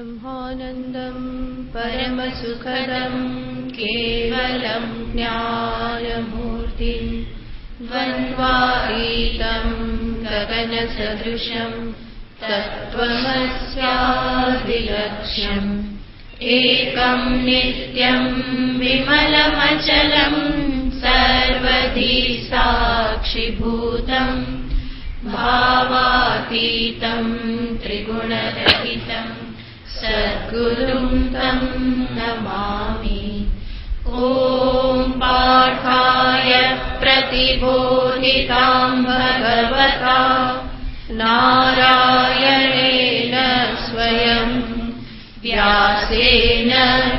ब्रह्मानन्दं परमसुखदं केवलं ज्ञानमूर्तिं द्वन्द्वातीतं गगनसदृशं तत्त्वमस्यादिलक्ष्यम् एकं नित्यं विमलमचलं सर्वधी साक्षिभूतं भावातीतं त्रिगुणरहितं सद्गुरुं तं नमामि। ॐ पार्थाय प्रतिबोधितां भगवता नारायणेन स्वयं व्यासेन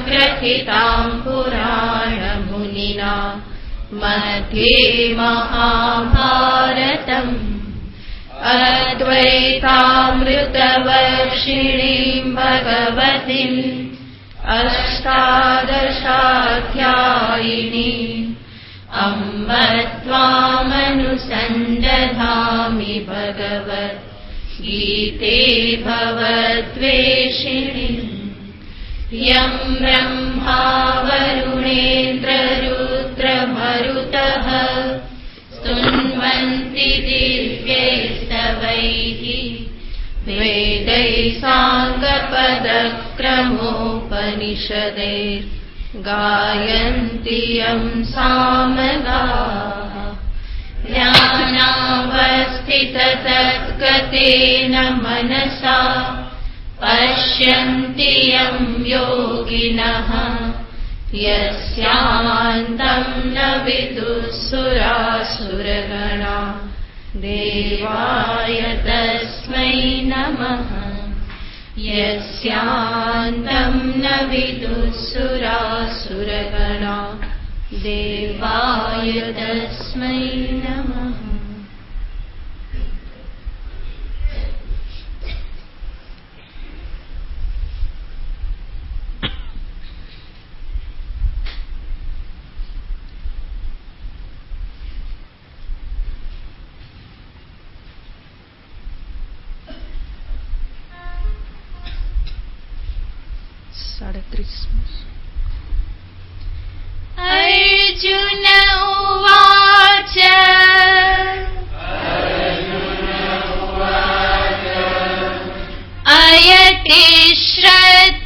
ग्रथितां पुराणमुनिना मध्ये महाभारतम् अद्वैतामृतवर्षिणीं भगवतीम् अष्टादशाध्यायिनीम् अम्ब त्वामनुसन्दधामि भगवद्गीते भवद्वेषिणीम्। यं ब्रह्मा वरुणेन्द्ररुद्रमरुतः स्तुन्वन्ति दिव्यैस्तवैः वेदैः साङ्गपदक्रमोपनिषदे गायन्ति यं सामगाः। ध्यानावस्थिततद्गतेन मनसा पश्यन्ति यं योगिनः यस्यान्तं न विदुःसुरासुरगणा देवाय तस्मै नमः। यस्यान्तं न विदुःसुरासुरगणा देवाय तस्मै नमः। अर्जुन उवाच अयति श्रद्धयोपेतो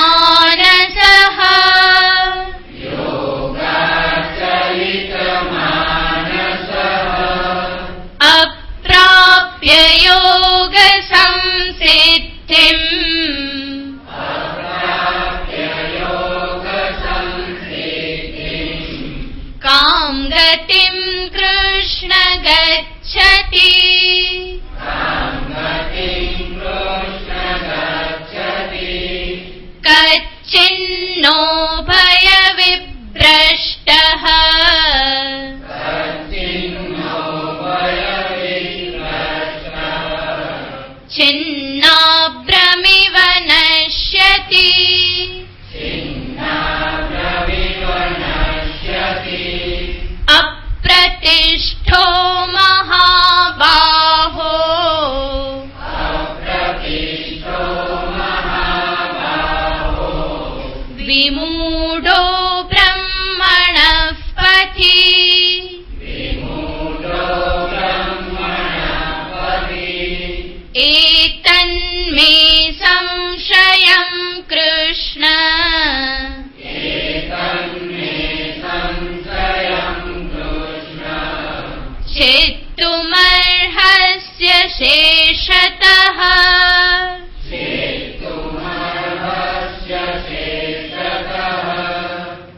योगाच्चलितमानसः अप्राप्य योगसंसिद्धिम् कां गतिं कृष्ण गच्छति। कच्चिन्नो भयविभ्रष्टः छिन्नाभ्रमिव नश्यति। अप्रतिष्ठो महाबाहो विमूढो ब्रह्मणः पथि। एतन्मे संशयं कृष्ण छेत्तुमर्हस्य शेषतः।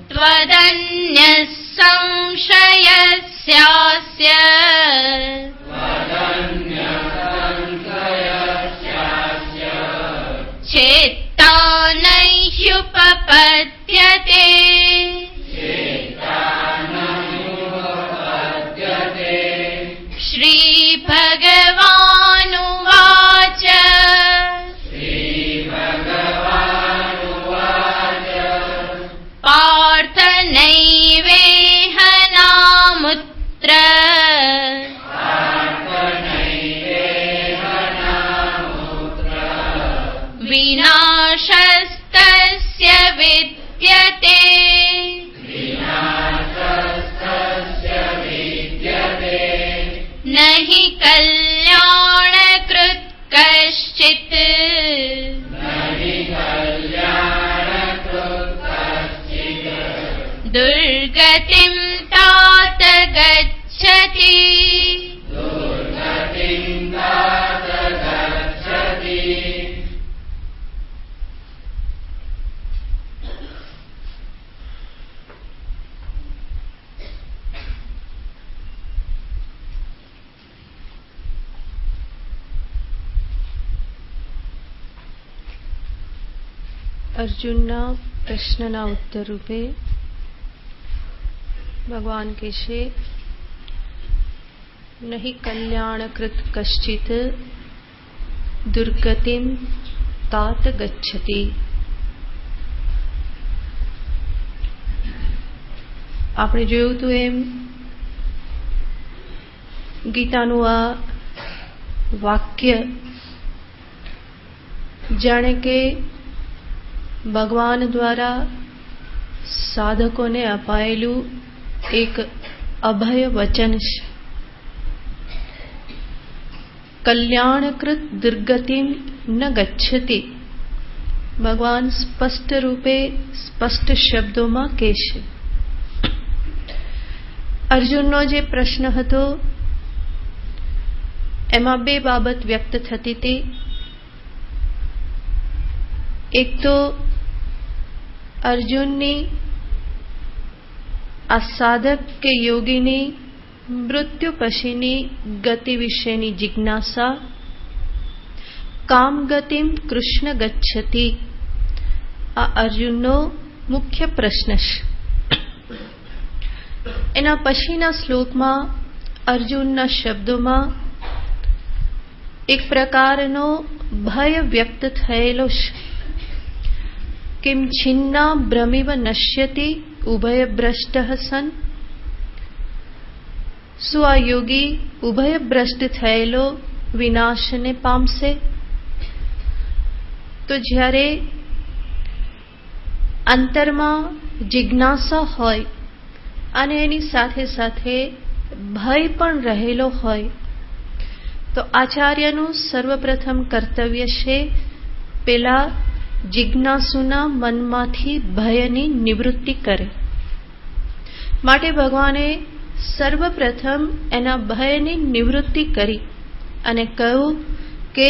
त्वदन्यः संशयस्यास्य चेत्ता नैह्युपपद्यते। श्रीभगवानुवाच पार्थ વિનાશસ્તસ્ય વિદ્યતે નહિ કલ્યાણકૃત કશ્ચિત દુર્ગતિમ तात ગચ્છતિ. અર્જુનના પ્રશ્નના ઉત્તર રૂપે ભગવાન કહેશે, નહીં કલ્યાણકૃત કશ્ચિત દુર્ગતિમ तात ગચ્છતિ. આપણે જોયું હતું એમ ગીતાનું આ વાક્ય જાણે કે ભગવાન દ્વારા સાધકોને અપાયેલું એક અભય વચન છે. કલ્યાણકૃત દુર્ગતિમ ન ગચ્છતિ. ભગવાન સ્પષ્ટ રૂપે સ્પષ્ટ શબ્દોમાં કહેશે. અર્જુનનો જે પ્રશ્ન હતો એમાં બે બાબત વ્યક્ત થતી હતી. એક તો અર્જુનની આ સાધક કે યોગીની મૃત્યુ પછીની ગતિ વિશેની જિજ્ઞાસા. કામ ગતિમ કૃષ્ણ ગચ્છતિ. આ અર્જુનનો મુખ્ય પ્રશ્ન છે. એના પછીના શ્લોકમાં અર્જુનના શબ્દોમાં એક પ્રકારનો ભય વ્યક્ત થયેલો છે. કિમ છિન્ના ભ્રમિવ નશ્યતિ ઉભયભ્રષ્ટ સન. શું આ યોગી ઉભયભ્રષ્ટ થયેલો વિનાશને પામશે? તો જ્યારે અંતરમાં જિજ્ઞાસા હોય અને એની સાથે સાથે ભય પણ રહેલો હોય તો આચાર્યનું સર્વપ્રથમ કર્તવ્ય છે પેલા જિજ્ઞાસુના મનમાંથી ભયની નિવૃત્તિ કરે. માટે ભગવાને સર્વપ્રથમ એના ભયની નિવૃત્તિ કરી અને કહ્યું કે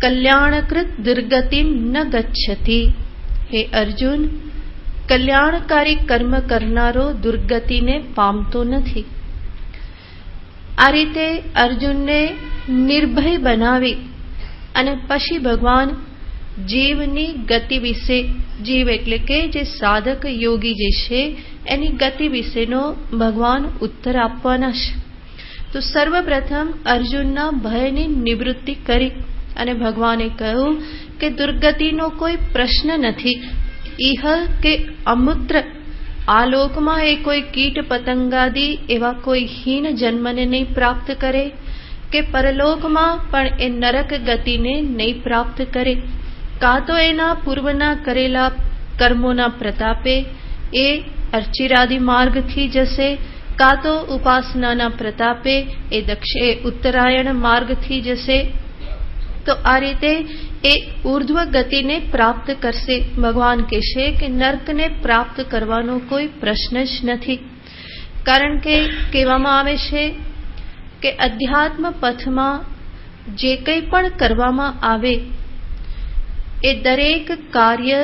કલ્યાણકૃત દુર્ગતિમ ન ગચ્છતિ. હે અર્જુન, કલ્યાણકારી કર્મ કરનારો દુર્ગતિને પામતો નથી. આ રીતે અર્જુનને નિર્ભય બનાવી અને પછી ભગવાન જીવની ગતિ વિશે, જીવ એટલે કે જે સાધક યોગી જે છે એની ગતિ વિશેનો ભગવાન ઉત્તર આપવાના છે. તો સર્વપ્રથમ અર્જુનના ભયની નિવૃત્તિ કરી અને ભગવાને કહ્યું કે દુર્ગતિનો કોઈ પ્રશ્ન નથી. ઇહ કે અમૂત્ર આ લોકમાં એ કોઈ કીટ પતંગાદી એવા કોઈ હીન જન્મને નહીં પ્રાપ્ત કરે કે પરલોકમાં પણ એ નરક ગતિને નહીં પ્રાપ્ત કરે. કાં તો એના પૂર્વના કરેલા કર્મોના પ્રતાપે એ અર્ચિરાદિ માર્ગથી જશે, કાં તો ઉપાસનાના પ્રતાપે એ ઉત્તરાયણ માર્ગથી જશે. તો આ રીતે એ ઉર્ધ્વ ગતિને પ્રાપ્ત કરશે. ભગવાન કહેશે કે નર્કને પ્રાપ્ત કરવાનો કોઈ પ્રશ્ન જ નથી. કારણ કે કહેવામાં આવે છે કે અધ્યાત્મ પથમાં જે કંઈ પણ કરવામાં આવે એ દરેક કાર્ય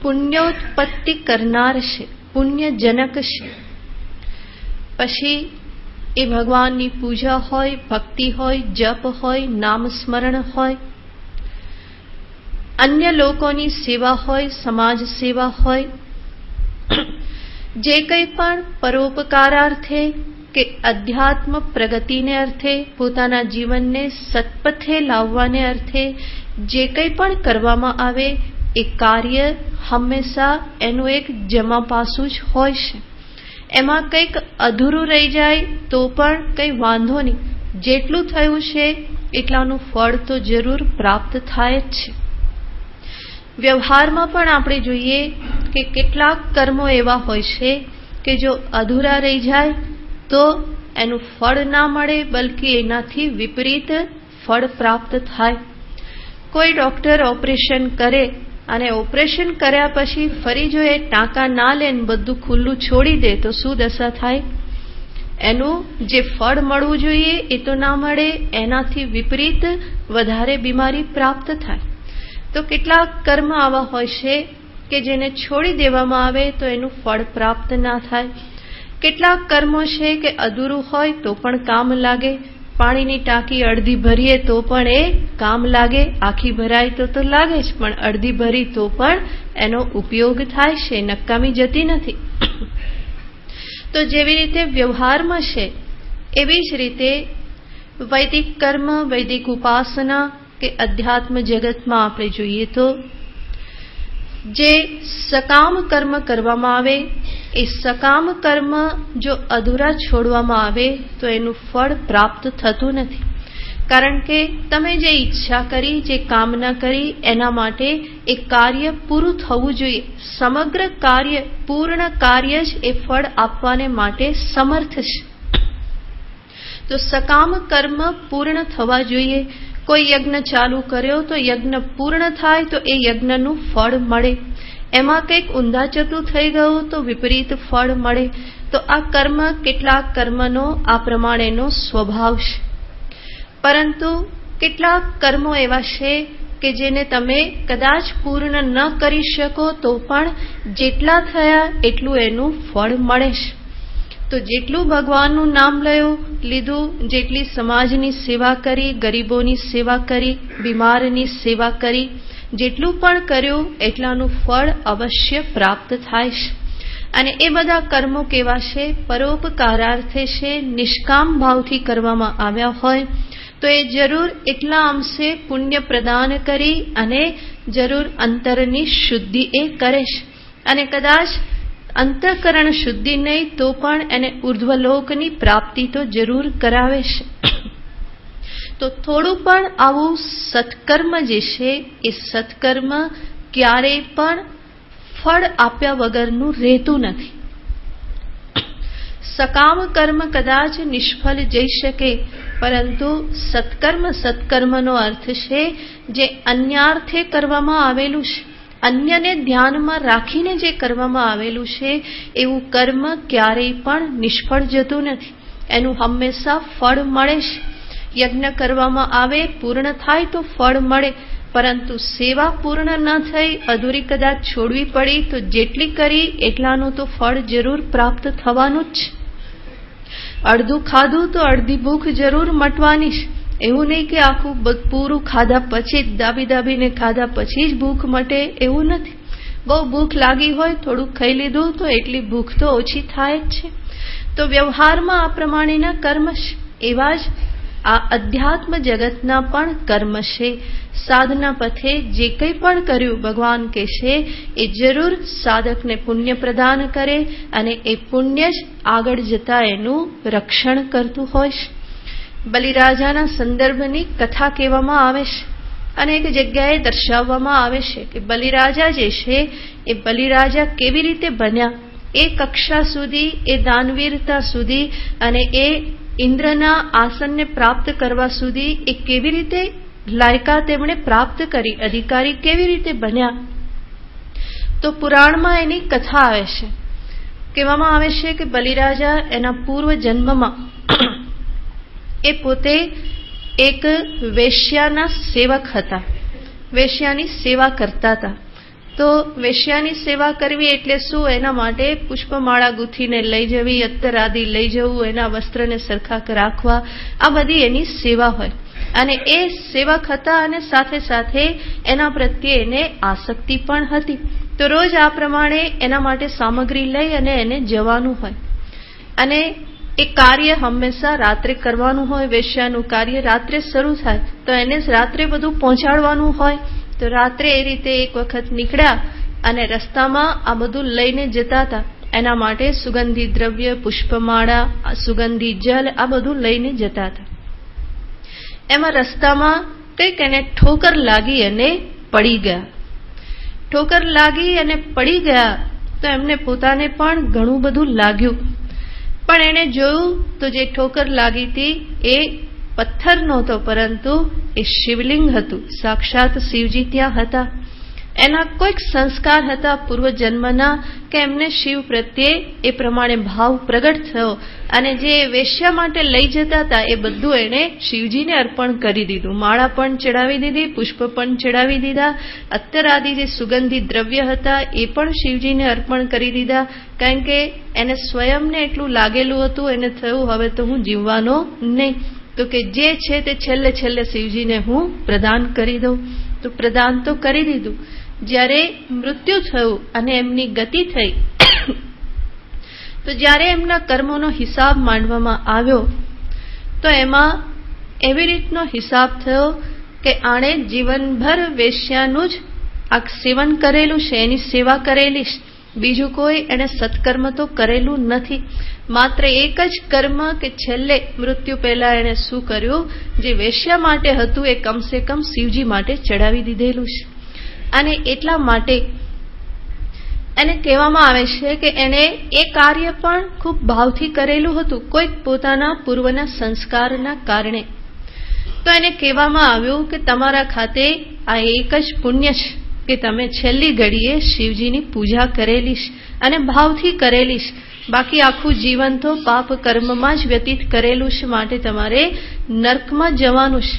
પુણ્યોત્પત્તિ કરનાર છે, પુણ્યજનક છે. પછી એ ભગવાનની પૂજા હોય, ભક્તિ હોય, જપ હોય, નામ સ્મરણ હોય, અન્ય લોકોની સેવા હોય, સમાજ સેવા હોય, જે કંઈ પણ પરોપકારાર્થે કે અધ્યાત્મ પ્રગતિને અર્થે, પોતાના જીવનને સત્પથે લાવવાને અર્થે જે કંઈ પણ કરવામાં આવે એ કાર્ય હંમેશા એનું એક જમા પાસું જ હોય છે. એમાં કંઈક અધૂરું રહી જાય તો પણ કંઈ વાંધો નહીં, જેટલું થયું છે એટલાનું ફળ તો જરૂર પ્રાપ્ત થાય જ છે. વ્યવહારમાં પણ આપણે જોઈએ કે કેટલાક કર્મો એવા હોય છે કે જો અધૂરા રહી જાય તો એનું ફળ ના મળે, બલકે એનાથી વિપરીત ફળ પ્રાપ્ત થાય. કોઈ ડોક્ટર ઓપરેશન કરે અને ઓપરેશન કર્યા પછી ફરી જો એ ટાંકા ના લે ને બધું ખુલ્લું છોડી દે તો શું દશા થાય? એનું જે ફળ મળવું જોઈએ એ તો ના મળે, એનાથી વિપરીત વધારે બીમારી પ્રાપ્ત થાય. તો કેટલાક કર્મ આવા હોય છે કે જેને છોડી દેવામાં આવે તો એનું ફળ પ્રાપ્ત ના થાય. કેટલાક કર્મો છે કે અધૂરું હોય તો પણ કામ લાગે. પાણીની ટાંકી અડધી ભરીએ તો પણ એ કામ લાગે, આખી ભરાય તો લાગે જ, પણ અડધી ભરી તો પણ એનો ઉપયોગ થાય છે, નકામી જતી નથી. તો જેવી રીતે વ્યવહારમાં છે એવી જ રીતે વૈદિક કર્મ, વૈદિક ઉપાસના કે અધ્યાત્મ જગતમાં આપણે જોઈએ તો જે સકામ કર્મ કરવામાં આવે એ સકામ કર્મ જો અધૂરા છોડવામાં આવે તો એનું ફળ પ્રાપ્ત થતું નથી. કારણ કે તમે જે ઈચ્છા કરી, જે કામના કરી, એના માટે એ કાર્ય પૂરું થવું જોઈએ. સમગ્ર કાર્ય, પૂર્ણ કાર્ય જ એ ફળ આપવાને માટે સમર્થ છે. તો સકામ કર્મ પૂર્ણ થવા જોઈએ. કોઈ યજ્ઞ ચાલુ કર્યો તો યજ્ઞ પૂર્ણ થાય તો એ યજ્ઞનું ફળ મળે. એમાં કંઈક ઊંધા ચતું થઈ ગયું તો વિપરીત ફળ મળે. તો આ કર્મ, કેટલાક કર્મનો આ પ્રમાણેનો સ્વભાવ છે. પરંતુ કેટલાક કર્મો એવા છે કે જેને તમે કદાચ પૂર્ણ ન કરી શકો તો પણ જેટલા થયા એટલું એનું ફળ મળે છે. તો જેટલું ભગવાનનું નામ લીધું, જેટલી સમાજની સેવા કરી, ગરીબોની સેવા કરી, બીમારની સેવા કરી, જેટલું પણ કર્યું એટલાનું ફળ અવશ્ય પ્રાપ્ત થાય છે. અને એ બધા કર્મો કેવા છે? પરોપકારાર્થે છે, નિષ્કામ ભાવથી કરવામાં આવ્યા હોય તો એ જરૂર એટલા અંશે પુણ્ય પ્રદાન કરી અને જરૂર અંતરની શુદ્ધિ એ કરે છે. અને કદાચ અંતઃકરણ શુદ્ધિ નહીં તો પણ એને ઉર્ધ્વલોકની પ્રાપ્તિ તો જરૂર કરાવે છે. તો થોડું પણ આવું સત્કર્મ જે છે એ સત્કર્મ ક્યારેય પણ ફળ આપ્યા વગરનું રહેતું નથી. સકામ કર્મ કદાચ નિષ્ફળ જઈ શકે, પરંતુ સત્કર્મનો અર્થ છે જે અન્યાર્થે કરવામાં આવેલું છે, અન્યને ધ્યાનમાં રાખીને જે કરવામાં આવેલું છે એવું કર્મ ક્યારેય પણ નિષ્ફળ જતું નથી. એનું હંમેશા ફળ મળે છે. યજ્ઞ કરવામાં આવે, પૂર્ણ થાય તો ફળ મળે, પરંતુ સેવા પૂર્ણ ન થઈ, અધૂરી કદાચ છોડવી પડી તો જેટલી કરી એટલાનું તો ફળ જરૂર પ્રાપ્ત થવાનું જ છે. અડધું ખાધું તો અડધી ભૂખ જરૂર મટવાની છે. એવું નહીં કે આખું પૂરું ખાધા પછી જ, દાબીને ખાધા પછી જ ભૂખ મટે, એવું નથી. બહુ ભૂખ લાગી હોય, થોડુંક ખાઈ લીધું તો એટલી ભૂખ તો ઓછી થાય જ છે. તો વ્યવહારમાં આ પ્રમાણેના કર્મ છે. એવા જ આ અધ્યાત્મ જગતના પણ કર્મ છે. સાધના પથે જે કંઈ પણ કર્યું ભગવાન કહેશે એ જરૂર સાધકને પુણ્ય પ્રદાન કરે અને એ પુણ્ય જ આગળ જતા એનું રક્ષણ કરતું હોય છે. બલિરાજાના સંદર્ભની કથા કહેવામાં આવે છે. અનેક જગ્યાએ દર્શાવવામાં આવે છે કે બલિરાજા જે છે એ બલિરાજા કેવી રીતે બન્યા, એ કક્ષા સુધી, એ દાનવીરતા સુધી અને એ ઇન્દ્રના આસનને પ્રાપ્ત કરવા સુધી એ કેવી રીતે લાયકાત તેમણે પ્રાપ્ત કરી, અધિકારી કેવી રીતે બન્યા. તો પુરાણમાં એની કથા આવે છે. કહેવામાં આવે છે કે બલિરાજા એના પૂર્વ જન્મમાં એ પોતે એક વેશ્યાના સેવક હતા, વેશ્યાની સેવા કરતા હતા. તો વેશ્યાની સેવા કરવી એટલે શું? એના માટે પુષ્પમાળા ગૂંથીને લઈ જવી, અત્તર આદિ લઈ જવું, એના વસ્ત્રને સરખા રાખવા, આ બધી એની સેવા હોય. અને એ સેવક હતા અને સાથે સાથે એના પ્રત્યે એને આસક્તિ પણ હતી. તો રોજ આ પ્રમાણે એના માટે સામગ્રી લઈ અને એને જવાનું હોય. અને એ કાર્ય હંમેશા રાત્રે કરવાનું હોય. વેશ્યાનું કાર્ય રાત્રે શરૂ થાય તો એને રાત્રે બધું પહોંચાડવાનું હોય. તો રાત્રે એ રીતે એક વખત નીકળ્યા અને રસ્તામાં આ બધું લઈને જતા હતા. એના માટે સુગંધી દ્રવ્ય, પુષ્પમાળા, સુગંધી જલ આ બધું લઈને જતા હતા. એમાં રસ્તામાં કંઈક એને ઠોકર લાગી અને પડી ગયા. ઠોકર લાગી અને પડી ગયા તો એમને પોતાને પણ ઘણું બધું લાગ્યું. પણ એણે જોયું તો જે ઠોકર લાગી હતી એ પથ્થર નહોતો, પરંતુ એ શિવલિંગ હતું. સાક્ષાત શિવજી ત્યાં હતા. એના કોઈક સંસ્કાર હતા પૂર્વજન્મના કે એમને શિવ પ્રત્યે એ પ્રમાણે ભાવ પ્રગટ થયો અને જે વેશ્યા માટે લઈ જતા હતા એ બધું એણે શિવજીને અર્પણ કરી દીધું. માળા પણ ચડાવી દીધી, પુષ્પ પણ ચડાવી દીધા, અત્તર આદિ જે સુગંધી દ્રવ્ય હતા એ પણ શિવજીને અર્પણ કરી દીધા. કારણ કે એને સ્વયંને એટલું લાગેલું હતું, એને થયું હવે તો હું જીવવાનો નહીં, તો કે જે છે તે છેલ્લે છેલ્લે શિવજીને હું પ્રદાન કરી દઉં. તો પ્રદાન તો કરી દીધું. જ્યારે મૃત્યુ થયું અને એમની ગતિ થઈ તો જ્યારે એમના કર્મોનો હિસાબ માંડવામાં આવ્યો તો એમાં એવી રીતનો હિસાબ થયો કે આણે જીવનભર વેશ્યાનું જ આ સેવન કરેલું છે, એની સેવા કરેલી છે. બીજું કોઈ એણે સત્કર્મ તો કરેલું નથી. માત્ર એક જ કર્મ કે છેલ્લે મૃત્યુ પહેલા એણે શું કર્યું, જે વેશ્યા માટે હતું એ કમસે કમ શિવજી માટે ચડાવી દીધેલું છે. અને એટલા માટે એને કહેવામાં આવે છે કે એણે એ કાર્ય પણ ખૂબ ભાવથી કરેલું હતું, કોઈક પોતાના પૂર્વના સંસ્કારના કારણે. તો એને કહેવામાં આવ્યું કે તમારા ખાતે આ એક જ પુણ્ય છે કે તમે છેલ્લી ઘડીએ શિવજીની પૂજા કરેલી છે અને ભાવથી કરેલી છે. બાકી આખું જીવન તો પાપ કર્મમાં જ વ્યતીત કરેલું છે, માટે તમારે નર્કમાં જવાનું છે.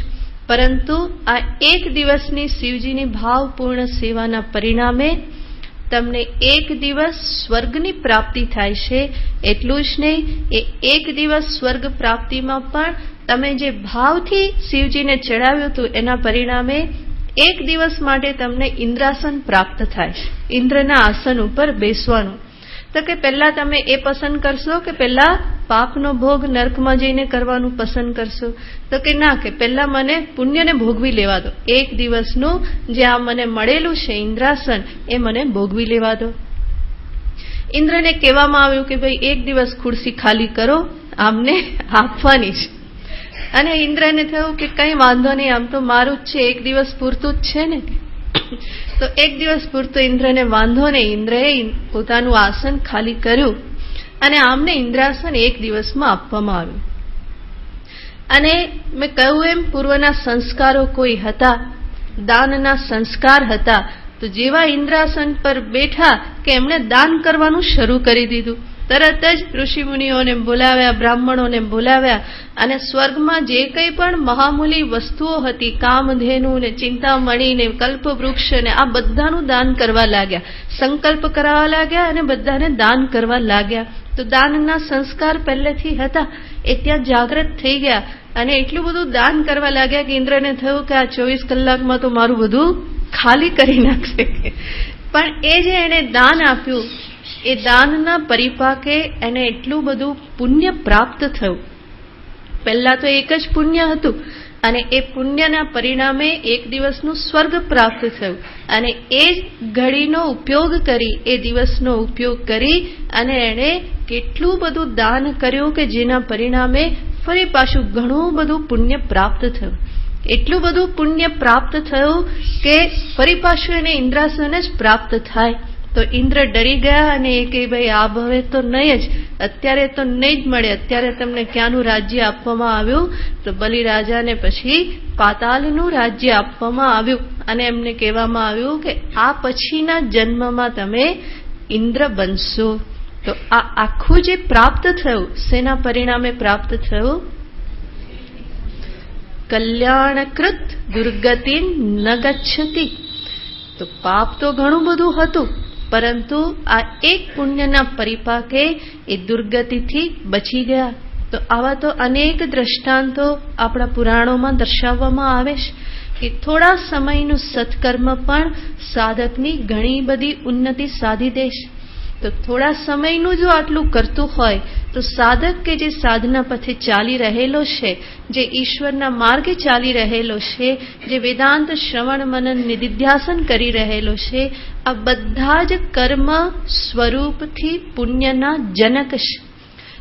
પરંતુ આ એક દિવસની શિવજીની ભાવપૂર્ણ સેવાના પરિણામે તમને એક દિવસ સ્વર્ગની પ્રાપ્તિ થાય છે. એટલું જ નહીં, એ એક દિવસ સ્વર્ગ પ્રાપ્તિમાં પણ તમે જે ભાવથી શિવજીને ચડાવ્યું હતું એના પરિણામે એક દિવસ માટે તમને ઇન્દ્રાસન પ્રાપ્ત થાય છે. ઇન્દ્રના આસન ઉપર બેસવાનું. તો કે પહેલા તમે એ પસંદ કરશો કે પહેલા પાપનો ભોગ નર્કમાં જઈને કરવાનું પસંદ કરશો? તો કે ના, કે પહેલા મને પુણ્યને ભોગવી લેવા દો. એક દિવસનું જે આ મને મળેલું છે ઇન્દ્રાસન એ મને ભોગવી લેવા દો. ઇન્દ્રને કહેવામાં આવ્યું કે ભાઈ એક દિવસ ખુરશી ખાલી કરો, આમને આપવાની છે. અને ઇન્દ્રને થયું કે કંઈ વાંધો નહીં, આમ તો મારું જ છે, એક દિવસ પૂરતું જ છે ને. તો એક દિવસ પૂરતો ઇન્દ્રને વાંધો નહીં. ઇન્દ્રએ પોતાનું આસન ખાલી કર્યું અને આમને ઇન્દ્રાસન એક દિવસમાં આપવામાં આવ્યું. અને મેં કહ્યું એમ પૂર્વના સંસ્કારો કોઈ હતા, દાનના સંસ્કાર હતા. તો જેવા ઇન્દ્રાસન પર બેઠા કે એમણે દાન કરવાનું શરૂ કરી દીધું. તરત જ ઋષિમુનિઓને બોલાવ્યા, બ્રાહ્મણોને બોલાવ્યા અને સ્વર્ગમાં જે કંઈ પણ મહામૂલી વસ્તુઓ હતી, કામધેનુ ને ચિંતામણી ને કલ્પવૃક્ષ ને આ બધાનું દાન કરવા લાગ્યા, સંકલ્પ કરાવવા લાગ્યા અને બધાને દાન કરવા લાગ્યા. તો દાનના સંસ્કાર પહેલેથી હતા એ ત્યાં જાગૃત થઈ ગયા અને એટલું બધું દાન કરવા લાગ્યા કે ઇન્દ્રને થયું કે આ 24 કલાકમાં તો મારું બધું ખાલી કરી નાખશે. પણ એ જે એને દાન આપ્યું એ દાનના પરિપાકે એને એટલું બધું પુણ્ય પ્રાપ્ત થયું. પહેલા તો એક જ પુણ્ય હતું અને એ પુણ્યના પરિણામે એક દિવસનું સ્વર્ગ પ્રાપ્ત થયું. અને એ જ ઘડીનો ઉપયોગ કરી, એ દિવસનો ઉપયોગ કરી અને એણે કેટલું બધું દાન કર્યું કે જેના પરિણામે ફરી પાછું ઘણું બધું પુણ્ય પ્રાપ્ત થયું. એટલું બધું પુણ્ય પ્રાપ્ત થયું કે ફરી પાછું એને ઇન્દ્રાસન જ પ્રાપ્ત થાય. તો ઇન્દ્ર ડરી ગયા અને એ કહે ભાઈ આ ભવે તો નહીં જ, અત્યારે તો નહીં જ મળે, અત્યારે તમને ક્યાંનું રાજ્ય આપવામાં આવ્યું? તો બલિ રાજાને પછી પાતાલનું રાજ્ય આપવામાં આવ્યું અને એમને કહેવામાં આવ્યું કે આ પછીના જન્મમાં તમે ઇન્દ્ર બનશો. તો આ આખું જે પ્રાપ્ત થયું શેના પરિણામે પ્રાપ્ત થયું? કલ્યાણકૃત દુર્ગતિ ન ગચ્છતિ. તો પાપ તો ઘણું બધું હતું, પરંતુ આ એક પુણ્યના પરિપાકે એ દુર્ગતિથી બચી ગયા. તો આવા તો અનેક દ્રષ્ટાંતો આપણા પુરાણોમાં દર્શાવવામાં આવે છે કે થોડા સમયનું સત્કર્મ પણ સાધકની ઘણી બધી ઉન્નતિ સાધી દે છે. તો થોડા સમયનું જો આટલું કરતું હોય તો સાધક કે જે સાધના પથે ચાલી રહેલો છે, જે ઈશ્વરના માર્ગે ચાલી રહેલો છે, જે વેદાંત શ્રવણ મનન નિધિધ્યાસન કરી રહેલો છે, આ બધા જ કર્મ સ્વરૂપથી પુણ્યના જનક છે.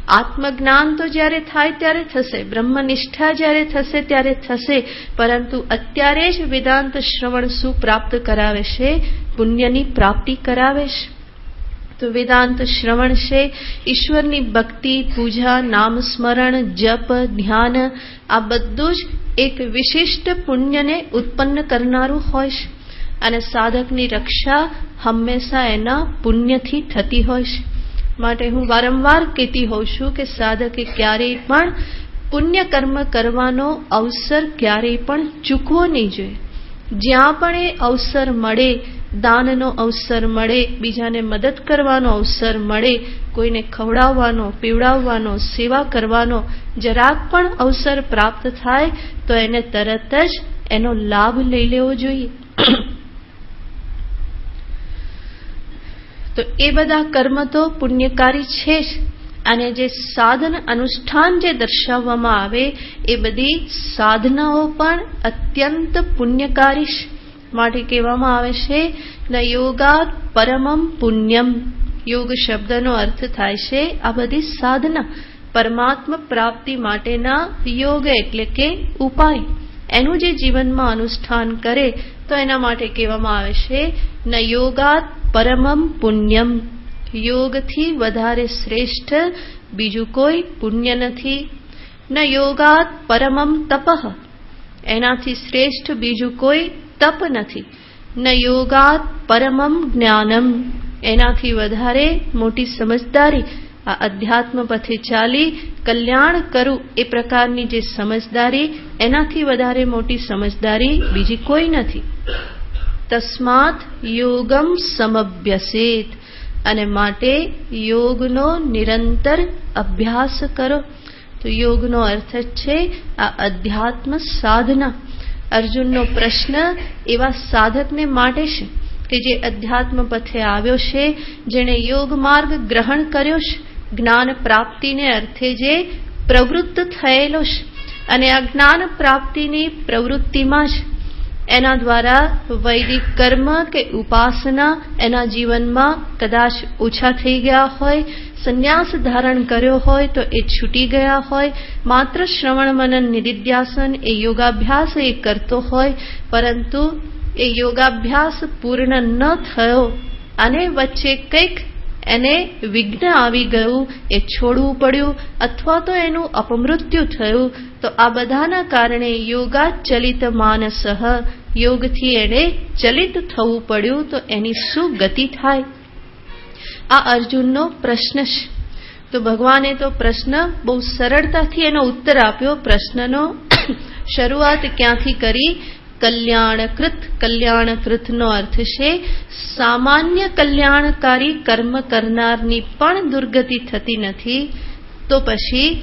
આત્મજ્ઞાન તો જ્યારે થાય ત્યારે થશે, બ્રહ્મનિષ્ઠા જ્યારે થશે ત્યારે થશે, પરંતુ અત્યારે જ વેદાંત શ્રવણ શું પ્રાપ્ત કરાવે છે? પુણ્યની પ્રાપ્તિ કરાવે છે. તો વેદાંત શ્રવણ છે, ઈશ્વરની ભક્તિ, પૂજા, નામ સ્મરણ, જપ, ધ્યાન, આ બધું જ એક વિશિષ્ટ પુણ્યને ઉત્પન્ન કરનારું હોય છે. અને સાધકની રક્ષા હંમેશા એના પુણ્યથી થતી હોય છે. માટે હું વારંવાર કહેતી હોઉં છું કે સાધકે ક્યારેય પણ પુણ્ય કર્મ કરવાનો અવસર ક્યારેય પણ ચૂકવો નહીં જોઈએ. જ્યાં પણ એ અવસર મળે, દાનનો અવસર મળે, બીજાને મદદ કરવાનો અવસર મળે, કોઈને ખવડાવવાનો, પીવડાવવાનો, સેવા કરવાનો જરાક પણ અવસર પ્રાપ્ત થાય તો એને તરત જ એનો લાભ લઈ લેવો જોઈએ. તો એ બધા કર્મ તો પુણ્યકારી છે જ, અને જે સાધન અનુષ્ઠાન જે દર્શાવવામાં આવે એ બધી સાધનાઓ પણ અત્યંત પુણ્યકારી છે. માટે કહેવામાં આવે છે ન યોગાત પરમમ પુણ્યમ. યોગ શબ્દનો અર્થ થાય છે આ બધી સાધના, પરમાત્મા પ્રાપ્તિ માટેના યોગ એટલે કે ઉપાય, એનું જે જીવનમાં અનુષ્ઠાન કરે તો એના માટે કહેવામાં આવે છે ન યોગાત પરમમ પુણ્યમ. યોગથી વધારે શ્રેષ્ઠ બીજું કોઈ પુણ્ય નથી. ન યોગાત પરમમ તપઃ. એનાથી શ્રેષ્ઠ બીજું કોઈ તપ નથી. ન યોગાત પરમમ જ્ઞાનમ. એનાથી વધારે મોટી સમજદારી, આ અધ્યાત્મ પથે ચાલી કલ્યાણ કરું એ પ્રકારની જે સમજદારી, એનાથી વધારે મોટી સમજદારી બીજી કોઈ નથી. તસ્માત યોગમ સમભ્યસેત. અને માટે યોગનો નિરંતર અભ્યાસ કરો. તો યોગનો અર્થ છે આ અધ્યાત્મ સાધના. અર્જુનનો પ્રશ્ન એવા સાધકને માટે છે કે જે અધ્યાત્મ પથે આવ્યો છે, જેણે યોગ માર્ગ ગ્રહણ કર્યો છે, જ્ઞાન પ્રાપ્તિને અર્થે જે પ્રવૃત્ત થયેલો છે, અને આ જ્ઞાન પ્રાપ્તિની પ્રવૃત્તિમાં જ એના દ્વારા વૈદિક કર્મ કે ઉપાસના એના જીવનમાં કદાચ ઓછા થઈ ગયા હોય, સંન્યાસ ધારણ કર્યો હોય તો એ છૂટી ગયા હોય, માત્ર શ્રવણ મનન નિધિધ્યાસન એ યોગાભ્યાસ એ કરતો હોય, પરંતુ એ યોગાભ્યાસ પૂર્ણ ન થયો અને વચ્ચે કંઈક એને વિઘ્ન આવી ગયું, એ છોડવું પડ્યું, અથવા તો એનું અપમૃત્યુ થયું, તો આ બધાના કારણે યોગાચલિત માનસઃ, યોગથી એને ચલિત થવું પડ્યું, તો એની શું ગતિ થાય? આ અર્જુનનો પ્રશ્ન છે. તો ભગવાને તો પ્રશ્ન બહુ સરળતાથી એનો ઉત્તર આપ્યો. પ્રશ્નનો શરૂઆત ક્યાંથી કરી? કલ્યાણકૃત. કલ્યાણકૃતનો અર્થ છે સામાન્ય કલ્યાણકારી કર્મ કરનારની પણ દુર્ગતિ થતી નથી, તો પછી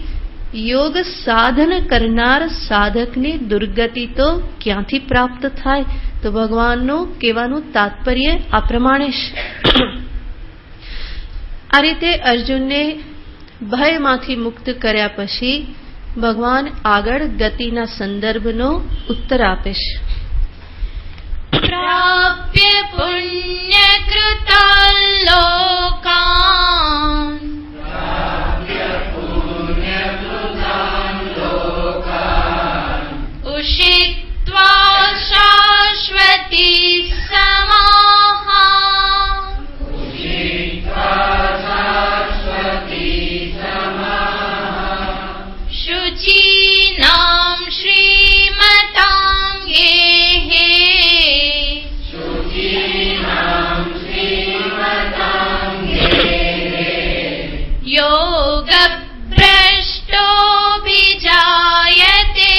યોગ સાધન કરનાર સાધકની દુર્ગતિ તો ક્યાંથી પ્રાપ્ત થાય? તો ભગવાનનું કહેવાનું તાત્પર્ય આ પ્રમાણે છે. આ રીતે અર્જુનને ભયમાંથી મુક્ત કર્યા પછી ભગવાન આગળ ગતિના સંદર્ભનો ઉત્તર આપે છે. પ્રાપ્ય પુણ્ય કૃતા લોકાન ઉષિત્વા શાશ્વતી સમાહા શુચીનામ શ્રીમતાં યોગભ્રષ્ટોऽભિજાયતે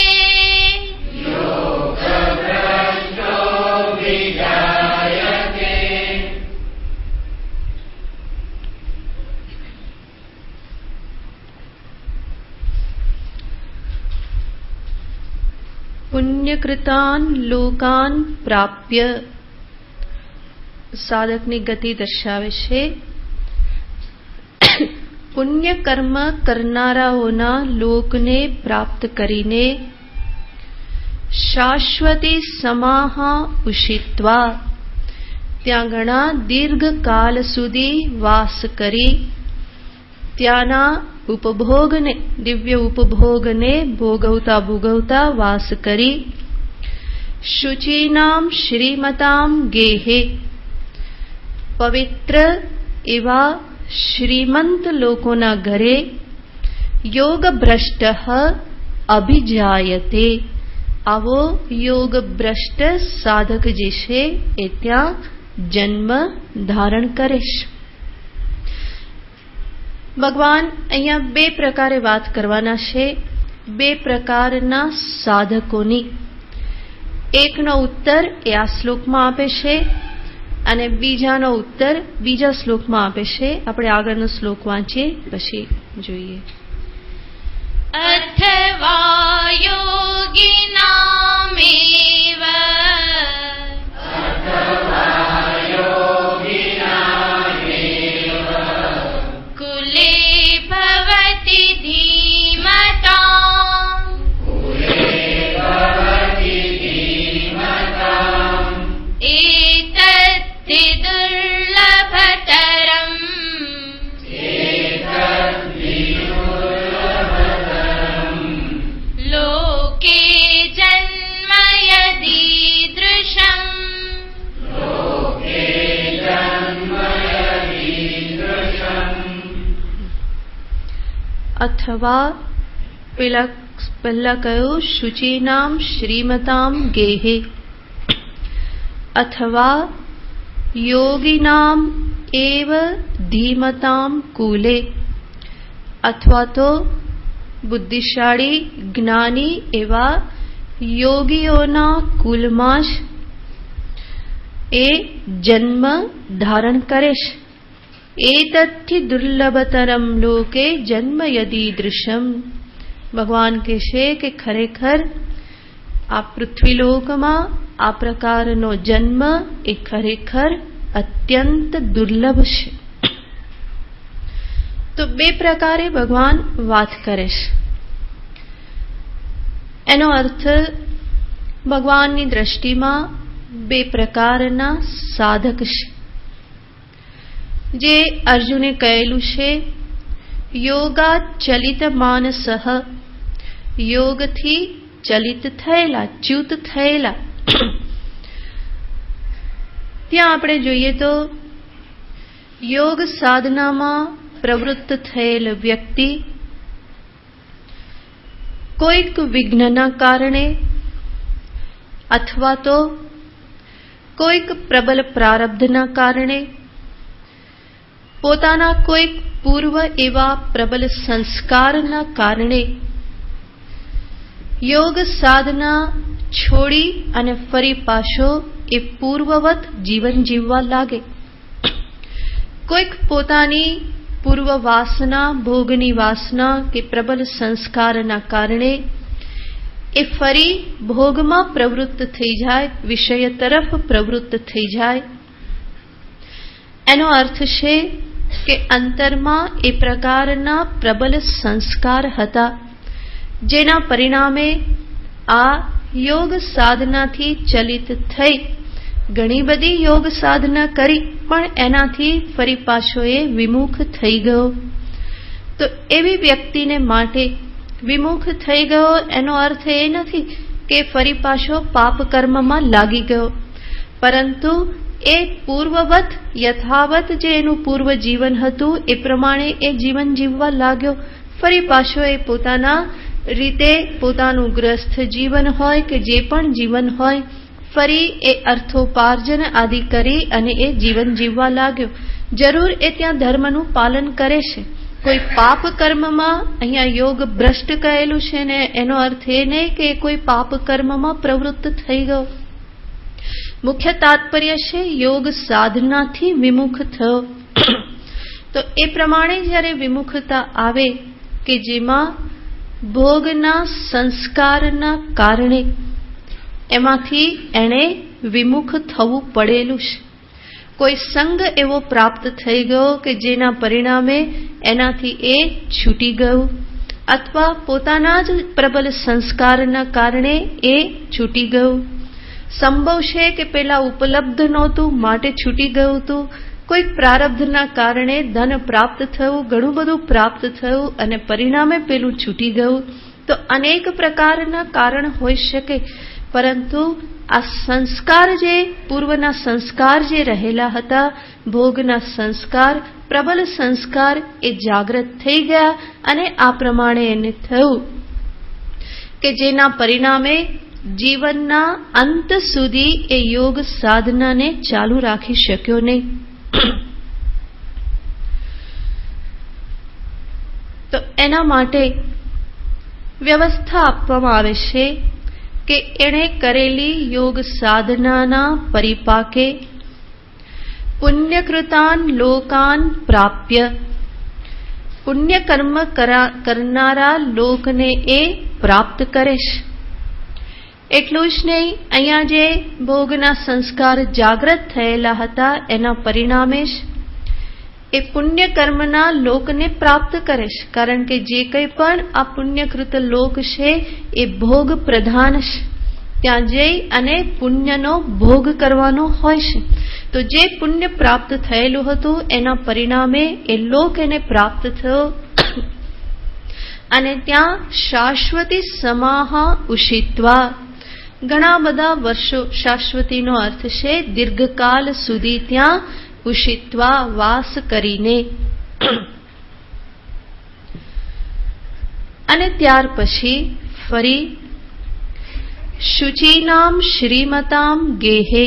પુણ્યકૃતાન લોકાન પ્રાપ્ય. સાધકની ગતિ દર્શાવે છે. પુણ્ય કર્મ કરનારાઓના લોકને પ્રાપ્ત કરીને શાશ્વતી સમાહા ઉષિત્વા ત્યાં ઘણા દીર્ઘકાલ સુધી વાસ કરી ત્યાંના ઉપભોગને દિવ્ય ઉપભોગને ભોગવતા વાસ કરી શુચિનામ શ્રીમતામ ગેહે પવિત્ર એવા શ્રીમંત લોકોના ઘરે યોગ ભ્રષ્ટ અભિજાયતે આવો યોગ ભ્રષ્ટ સાધક જે છે એ ત્યાં જન્મ ધારણ કરે છે. ભગવાન અહીંયા બે પ્રકારે વાત કરવાના છે, બે પ્રકારના સાધકોની. એકનો ઉત્તર એ આ શ્લોકમાં આપે છે અને બીજાનો ઉત્તર બીજા શ્લોકમાં આપે છે. આપણે આગળનો શ્લોક વાંચીએ પછી જોઈએ. અથવા યોગિનામેવ કુલે ભવતિ ધીમતાં એતદ્ધિ દુર્લભતરમ લોકે જન્મ યદીદૃશમ અથવા પહેલા કહ્યું શુચિનામ શ્રીમતામ ગેહે, અથવા યોગિનામ એવ ધીમતામ કુલે, અથવા તો બુદ્ધિશાળી જ્ઞાની એવા યોગીઓના કુલમાં જ એ જન્મ ધારણ કરે છે. એતદ્ધિ દુર્લભતરમ લોકે જન્મ યદીદૃશમ. ભગવાન કહેશે કે ખરેખર આ પૃથ્વીલોકમાં આ પ્રકારનો જન્મ એ ખરેખર અત્યંત દુર્લભ છે. તો બે પ્રકારે ભગવાન વાત કરે છે. એનો અર્થ ભગવાનની દ્રષ્ટિમાં બે પ્રકારના સાધક છે. જે અર્જુને કહેલું છે યોગા ચલિત માનસ, યોગથી ચલિત થયેલા, ચ્યુત થયેલા. ત્યાં આપણે જોઈએ તો યોગ સાધનામાં પ્રવૃત્ત થયેલ વ્યક્તિ કોઈક વિઘ્નના કારણે અથવા તો કોઈક પ્રબલ પ્રારબ્ધના કારણે પોતાના કોઈક પૂર્વ એવા પ્રબલ સંસ્કારના કારણે યોગ સાધના છોડી અને ફરી પાછો એ પૂર્વવત જીવન જીવવા લાગે. કોઈક પોતાની પૂર્વ વાસના, ભોગની વાસના કે પ્રબલ સંસ્કારના કારણે એ ફરી ભોગમાં પ્રવૃત્ત થઈ જાય, વિષય તરફ પ્રવૃત્ત થઈ જાય. એનો અર્થ છે કે અંતરમાં એ પ્રકારના પ્રબલ સંસ્કાર હતા, જેના પરિણામે આ યોગ સાધનાથી ચલિત થઈ ઘણી બધી યોગ સાધના કરી, પણ એનાથી ફરી પાછો એ વિમુખ થઈ ગયો. તો એવી વ્યક્તિને માટે વિમુખ થઈ ગયો એનો અર્થ એ નથી કે ફરી પાછો પાપ કર્મમાં લાગી ગયો, પરંતુ એ પૂર્વવત યથાવત જે એનું પૂર્વ જીવન હતું એ પ્રમાણે એ જીવન જીવવા લાગ્યો. ફરી પાછો એ પોતાના રીતે પોતાનું ગ્રસ્થ જીવન હોય કે જે પણ જીવન હોય, ફરી એ અર્થોપાર્જન આદિ કરી અને એ જીવન જીવવા લાગ્યો. જરૂર એ ત્યાં ધર્મનું પાલન કરે છે, કોઈ પાપ કર્મમાં અહીંયા યોગ ભ્રષ્ટ કહેલું છે ને એનો અર્થ એ નહીં કે કોઈ પાપ કર્મમાં પ્રવૃત્ત થઈ ગયો. મુખ્ય તાત્પર્ય છે યોગ સાધનાથી વિમુખ થયો. તો એ પ્રમાણે જ્યારે વિમુખતા આવે કે જેમાં ભોગના સંસ્કારના કારણે એમાંથી એણે વિમુખ થવું પડેલું છે, કોઈ સંગ એવો પ્રાપ્ત થઈ ગયો કે જેના પરિણામે એનાથી એ છૂટી ગયું, અથવા પોતાના જ પ્રબળ સંસ્કારના કારણે એ છૂટી ગયું. સંભવ છે કે પેલા ઉપલબ્ધ નહોતું માટે છૂટી ગયું હતું. કોઈ પ્રારબ્ધના કારણે ધન પ્રાપ્ત થયું, ઘણું બધું પ્રાપ્ત થયું અને પરિણામે પેલું છૂટી ગયું. તો અનેક પ્રકારના કારણ હોઈ શકે, પરંતુ આ સંસ્કાર જે પૂર્વના સંસ્કાર જે રહેલા હતા, ભોગના સંસ્કાર, પ્રબળ સંસ્કાર, એ જાગૃત થઈ ગયા અને આ પ્રમાણે એને થયું કે જેના પરિણામે જીવનના અંત સુધી એ યોગ સાધનાને ચાલુ રાખી શક્યો નહીં. તો એના માટે વ્યવસ્થા આપવામાં આવે છે કે એણે કરેલી યોગ સાધનાના પરિપાકે પુણ્યકૃતાન લોકાન પ્રાપ્ય, પુણ્ય કર્મ કરનારા લોકને એ પ્રાપ્ત કરે છે. એટલું જ નહીં, અહીંયા જે ભોગના સંસ્કાર જાગૃત થયેલા હતા એના પરિણામે જ એ પુણ્ય કર્મના લોકને પ્રાપ્ત કરે છે. કારણ કે જે કંઈ પણ આ પુણ્યકૃત લોક છે એ ભોગ પ્રધાન છે. ત્યાં જઈ અને પુણ્યનો ભોગ કરવાનો હોય છે. તો જે પુણ્ય પ્રાપ્ત થયેલું હતું એના પરિણામે એ લોક એને પ્રાપ્ત થયો અને ત્યાં શાશ્વતી સમાહ ઉષિત્વા, ઘણા બધા વર્ષો, શાશ્વતીનો અર્થ છે દીર્ઘકાલ સુધી ત્યાં ઉષિત્વા વાસ કરીને. અને ત્યાર પછી ફરી શુચિનામ શ્રીમતામ ગેહે,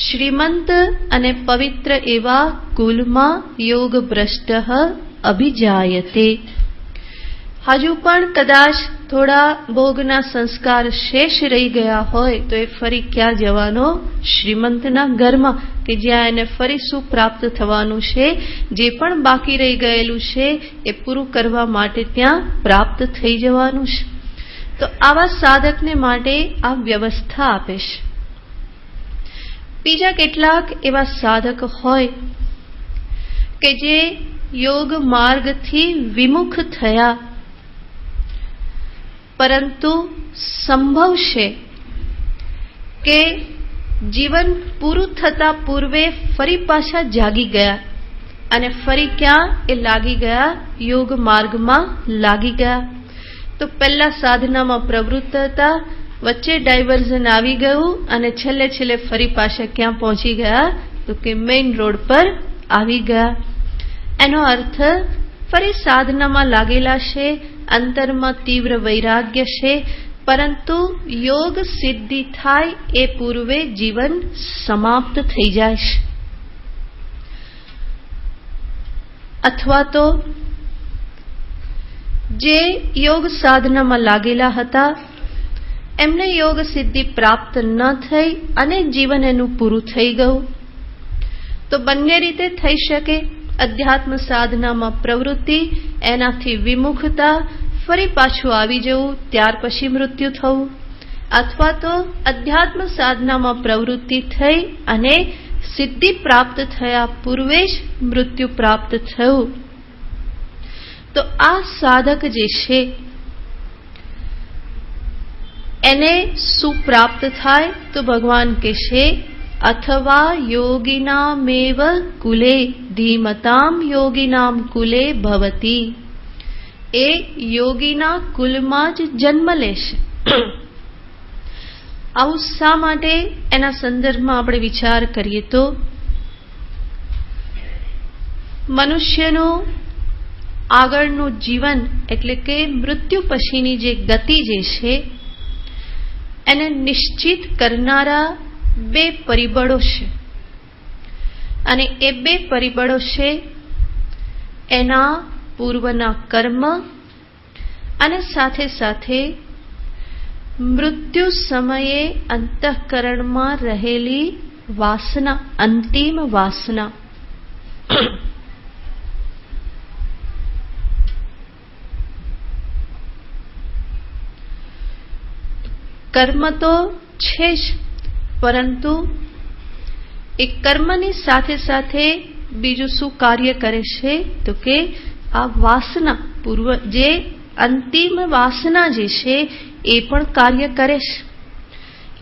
શ્રીમંત અને પવિત્ર એવા કુલમાં યોગ ભ્રષ્ટ અભિજાયતે. હજુ પણ કદાચ થોડા ભોગના સંસ્કાર શેષ રહી ગયા હોય તો એ ફરી ક્યાં જવાનો? શ્રીમંતના ઘરમાં, કે જ્યાં એને ફરી શું પ્રાપ્ત થવાનું છે? જે પણ બાકી રહી ગયેલું છે એ પૂરું કરવા માટે ત્યાં પ્રાપ્ત થઈ જવાનું છે. તો આવા સાધકને માટે આ વ્યવસ્થા આપે છે. બીજા કેટલાક એવા સાધક હોય કે જે યોગ માર્ગથી વિમુખ થયા, પરંતુ સંભવ છે કે જીવન પૂરું થતા પૂર્વે ફરી પાછા જાગી ગયા અને ફરી ક્યાં એ લાગી ગયા? યોગ માર્ગમાં લાગી ગયા. તો પહેલા સાધનામાં પ્રવૃત્ત હતા, વચ્ચે ડાયવર્ઝન આવી ગયું અને છેલ્લે ફરી પાછા ક્યાં પહોંચી ગયા? તો કે મેઇન રોડ પર આવી ગયા. એનો અર્થ ફરી સાધનામાં લાગેલા છે, અંતરમાં તીવ્ર વૈરાગ્ય છે, પરંતુ યોગ સિદ્ધિ થાય એ પૂર્વે જીવન સમાપ્ત થઈ જાય છે. અથવા તો જે યોગ સાધનામાં લાગેલા હતા એમને યોગ સિદ્ધિ પ્રાપ્ત ન થઈ અને જીવન એનું પૂરું થઈ ગયું. તો બંને રીતે થઈ શકે. અધ્યાત્મ સાધનામાં પ્રવૃત્તિ, એનાથી વિમુખતા, ફરી પાછું આવી જવું, ત્યાર પછી મૃત્યુ થવું. અથવા તો અધ્યાત્મ સાધનામાં પ્રવૃત્તિ થઈ અને સિદ્ધિ પ્રાપ્ત થયા પૂર્વે જ મૃત્યુ પ્રાપ્ત થયું. તો આ સાધક જે છે એને શું પ્રાપ્ત થાય? તો ભગવાન કહેશે અથવા યોગિનામેવ કુલે ધીમતામ યોગિનામ કુલે ભવતી. એ યોગીના કુલમાં જ જન્મ લેશે. આવું શા માટે? એના સંદર્ભમાં આપણે વિચાર કરીએ તો મનુષ્યનું આગળનું જીવન એટલે કે મૃત્યુ પછીની જે ગતિ જે છે એને નિશ્ચિત કરનારા બે પરિબળો છે. અને એ બે પરિબળો છે એના પૂર્વના કર્મ અને સાથે સાથે મૃત્યુ સમયે અંતઃકરણમાં રહેલી વાસના, અંતિમ વાસના. કર્મ તો છે જ, પરંતુ એ કર્મની સાથે સાથે બીજું શું કાર્ય કરે છે તો કે આ વાસના પૂર્વ જે અંતિમ વાસના જે છે એ પણ કાર્ય કરે છે.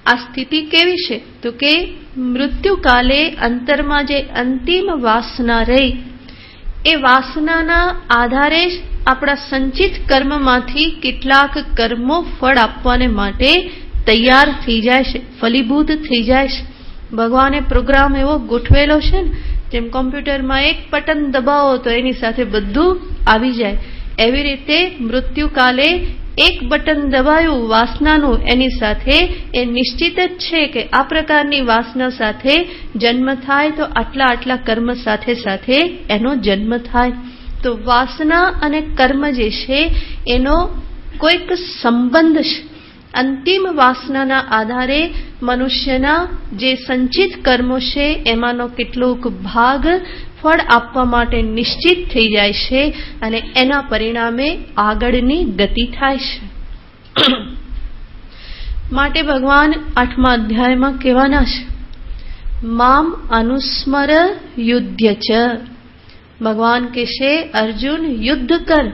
આ સ્થિતિ કેવી છે તો કે મૃત્યુકાલે અંતરમાં જે અંતિમ વાસના રહી એ વાસનાના આધારે જ આપણા સંચિત કર્મમાંથી કેટલાક કર્મો ફળ આપવાને માટે તૈયાર થઈ જાય છે, ફલીભૂત થઈ જાય છે. ભગવાને પ્રોગ્રામ એવો ગોઠવેલો છે ને, જેમ કોમ્પ્યુટરમાં એક બટન દબાવો તો એની સાથે બધું આવી જાય, એવી રીતે મૃત્યુકાલે એક બટન દબાયું વાસનાનું, એની સાથે એ નિશ્ચિત જ છે કે આ પ્રકારની વાસના સાથે જન્મ થાય તો આટલા આટલા કર્મ સાથે સાથે એનો જન્મ થાય. તો વાસના અને કર્મ જે છે એનો કોઈક સંબંધ છે. અંતિમ વાસનાના આધારે મનુષ્યના જે સંચિત કર્મો છે એમાંનો કેટલોક ભાગ ફળ આપવા માટે નિશ્ચિત થઈ જાય છે અને એના પરિણામે આગળની ગતિ થાય છે. માટે ભગવાન 8મા અધ્યાયમાં કહેવાના છે, મામ અનુસ્મર યુધ્ય ચ. ભગવાન કહેશે, અર્જુન યુદ્ધ કર,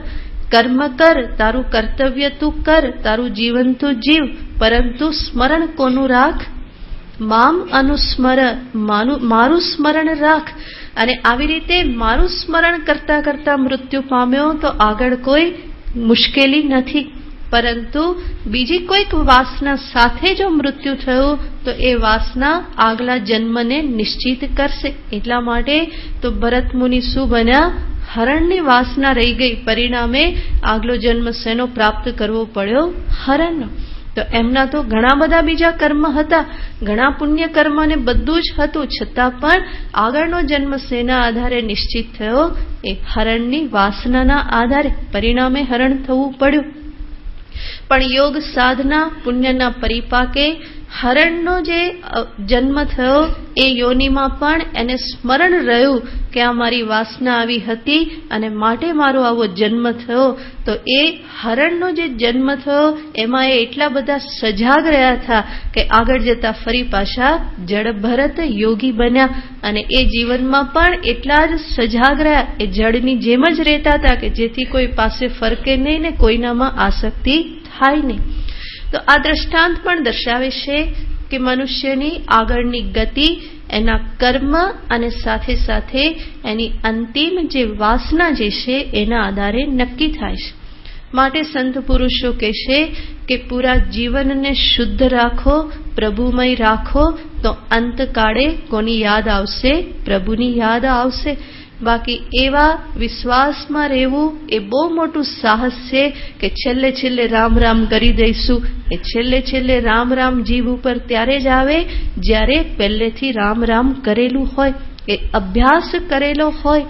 કર્મ કર, તારું કર્તવ્ય તું કર, તારું જીવન તું જીવ, પરંતુ સ્મરણ કોનું રાખ? મામ અનુસ્મર, મારું સ્મરણ રાખ. અને આવી રીતે મારું સ્મરણ કરતા કરતા મૃત્યુ પામ્યો તો આગળ કોઈ મુશ્કેલી નથી, પરંતુ બીજી કોઈક વાસના સાથે જો મૃત્યુ થયું તો એ વાસના આગલા જન્મને નિશ્ચિત કરશે. એટલા માટે તો ભરત મુનિ શું બન્યા? હરણની વાસના રહી ગઈ, પરિણામે આગલો જન્મ શેનો પ્રાપ્ત કરવો પડ્યો? હરણનો. તો એમના તો ઘણા બધા બીજા કર્મ હતા, ઘણા પુણ્ય કર્મ ને બધું જ હતું, છતાં પણ આગળનો જન્મ શેના આધારે નિશ્ચિત થયો? એ હરણની વાસનાના આધારે, પરિણામે હરણ થવું પડ્યું. પણ યોગ સાધના પુણ્યના પરિપાકે હરણનો જે જન્મ થયો એ યોનિમાં પણ એને સ્મરણ રહ્યું કે આ મારી વાસના આવી હતી અને માટે મારો આવો જન્મ થયો. તો એ હરણનો જે જન્મ થયો એમાં એ એટલા બધા સજાગ રહ્યા હતા કે આગળ જતા ફરી પાછા જડભરત યોગી બન્યા અને એ જીવનમાં પણ એટલા જ સજાગ રહ્યા, એ જડની જેમ જ રહેતા હતા કે જેથી કોઈ પાસે ફરકે નહીં ને કોઈનામાં આસક્તિ થાય નહીં. તો આ દ્રષ્ટાંત પણ દર્શાવે છે કે મનુષ્યની આગળની ગતિ એના કર્મ અને સાથે સાથે એની અંતિમ જે વાસના જે છે એના આધારે નક્કી થાય છે. માટે સંત પુરુષો કહેશે કે પૂરા જીવનને શુદ્ધ રાખો, પ્રભુમય રાખો, તો અંતકાળે કોની યાદ આવશે? પ્રભુની યાદ આવશે. બાકી એવા વિશ્વાસમાં રહેવું એ બહુ મોટું સાહસ છે કે છેલ્લે છેલ્લે રામ રામ કરી દઈશું. એ છેલ્લે છેલ્લે રામ રામ જીવ ઉપર ત્યારે જ આવે જ્યારે પહેલેથી રામ રામ કરેલું હોય, એ અભ્યાસ કરેલો હોય,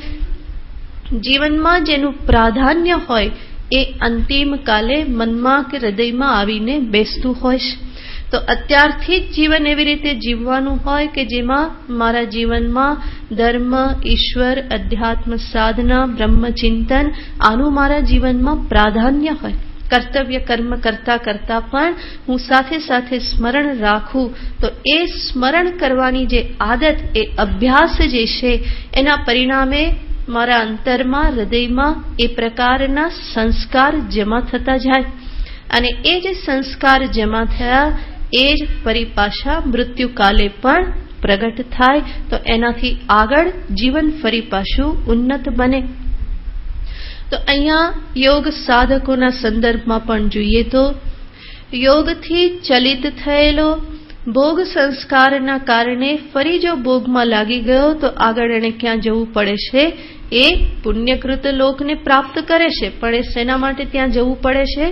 જીવનમાં જેનું પ્રાધાન્ય હોય એ અંતિમ કાલે મનમાં કે હૃદયમાં આવીને બેસતું હોય છે. તો અત્યારથી જ જીવન એવી રીતે જીવવાનું હોય કે જેમાં મારા જીવનમાં ધર્મ, ઈશ્વર, અધ્યાત્મ સાધના, બ્રહ્મચિંતન આનું મારા જીવનમાં પ્રાધાન્ય હોય. કર્તવ્ય કર્મ કરતા કરતા પણ હું સાથે સાથે સ્મરણ રાખું, તો એ સ્મરણ કરવાની જે આદત, એ અભ્યાસ જે છે એના પરિણામે મારા અંતરમાં, હૃદયમાં એ પ્રકારના સંસ્કાર જમા થતા જાય અને એ જે સંસ્કાર જમા થયા એ જ પરિપાછા મૃત્યુકાલે પણ પ્રગટ થાય. તો એનાથી આગળ જીવન ફરી પાછું ઉન્નત બને. તો અહીંયા યોગ સાધકોના સંદર્ભમાં પણ જોઈએ તો યોગથી ચલિત થયેલો ભોગ સંસ્કારના કારણે ફરી જો ભોગમાં લાગી ગયો તો આગળ એને ક્યાં જવું પડે છે? એ પુણ્યકૃત લોકને પ્રાપ્ત કરે છે, પણ એ શેના માટે ત્યાં જવું પડે છે?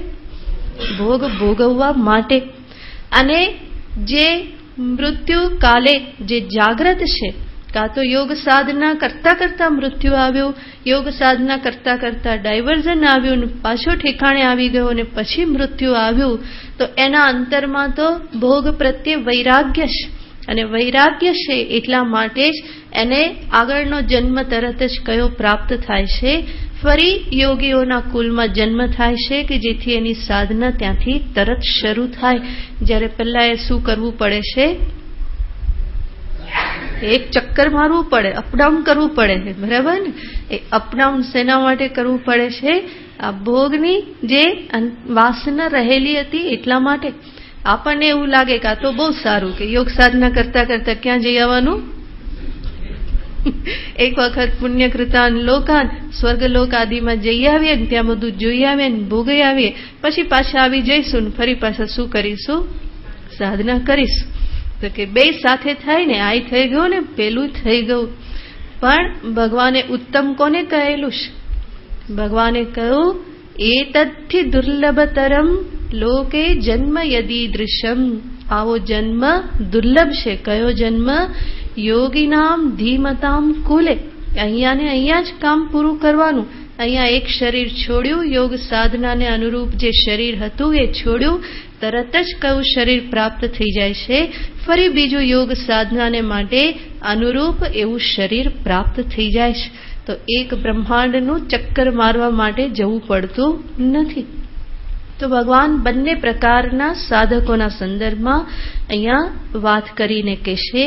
ભોગ ભોગવવા માટે. અને જે મૃત્યુ કાલે જે જાગ્રત છે, કાં તો યોગ સાધના કરતા કરતા મૃત્યુ આવ્યું, યોગ સાધના કરતા કરતા ડાયવર્ઝન આવ્યું ને પાછો ઠેકાણે આવી ગયો અને પછી મૃત્યુ આવ્યું, તો એના અંતરમાં તો ભોગ પ્રત્યે વૈરાગ્ય છે. અને વૈરાગ્ય છે એટલા માટે જ એને આગળનો જન્મ તરત જ કયો પ્રાપ્ત થાય છે? ફરી યોગીઓના કુલમાં જન્મ થાય છે કે જેથી એની સાધના ત્યાંથી તરત શરૂ થાય. જ્યારે પહેલા એ શું કરવું પડે છે? એક ચક્કર મારવું પડે, અપડાઉન કરવું પડે, બરાબર ને? એ અપડાઉન શેના માટે કરવું પડે છે? આ ભોગની જે વાસના રહેલી હતી એટલા માટે. આપણને એવું લાગે કે આ તો બહુ સારું, કે યોગ સાધના કરતા કરતા ક્યાં જઈ આવવાનું? એક વખત પુણ્યકૃતાન લોકાન, સ્વર્ગલોક આદિમાં જઈ આવીએ ને ત્યાં બધું જોઈ આવીએ ને ભોગઈ આવીએ, પછી પાછા આવી જઈશું ને ફરી પાછા શું કરીશું? સાધના કરીશું. તો કે બે સાથે થાય ને, આ થઈ ગયું ને પેલું થઈ ગયું. પણ ભગવાને ઉત્તમ કોને કહેલું છે? ભગવાને કહ્યું, એતદ્ધિ દુર્લભતરમ લોકે જન્મ યદીદૃશમ. આવો જન્મ દુર્લભ છે. કયો જન્મ? યોગીનામ ધીમતામ કુલે. અહીંયા ને અહીંયા જ કામ પૂરું કરવાનું. અહીંયા એક શરીર છોડ્યું, યોગ સાધનાને અનુરૂપ જે શરીર હતું એ છોડ્યું, તરત જ કયું શરીર પ્રાપ્ત થઈ જાય છે? ફરી બીજું યોગ સાધનાને માટે અનુરૂપ એવું શરીર પ્રાપ્ત થઈ જાય છે. તો એક બ્રહ્માંડનું ચક્કર મારવા માટે જવું પડતું નથી. તો ભગવાન બંને પ્રકારના સાધકોના સંદર્ભમાં અહીંયા વાત કરીને કહેશે.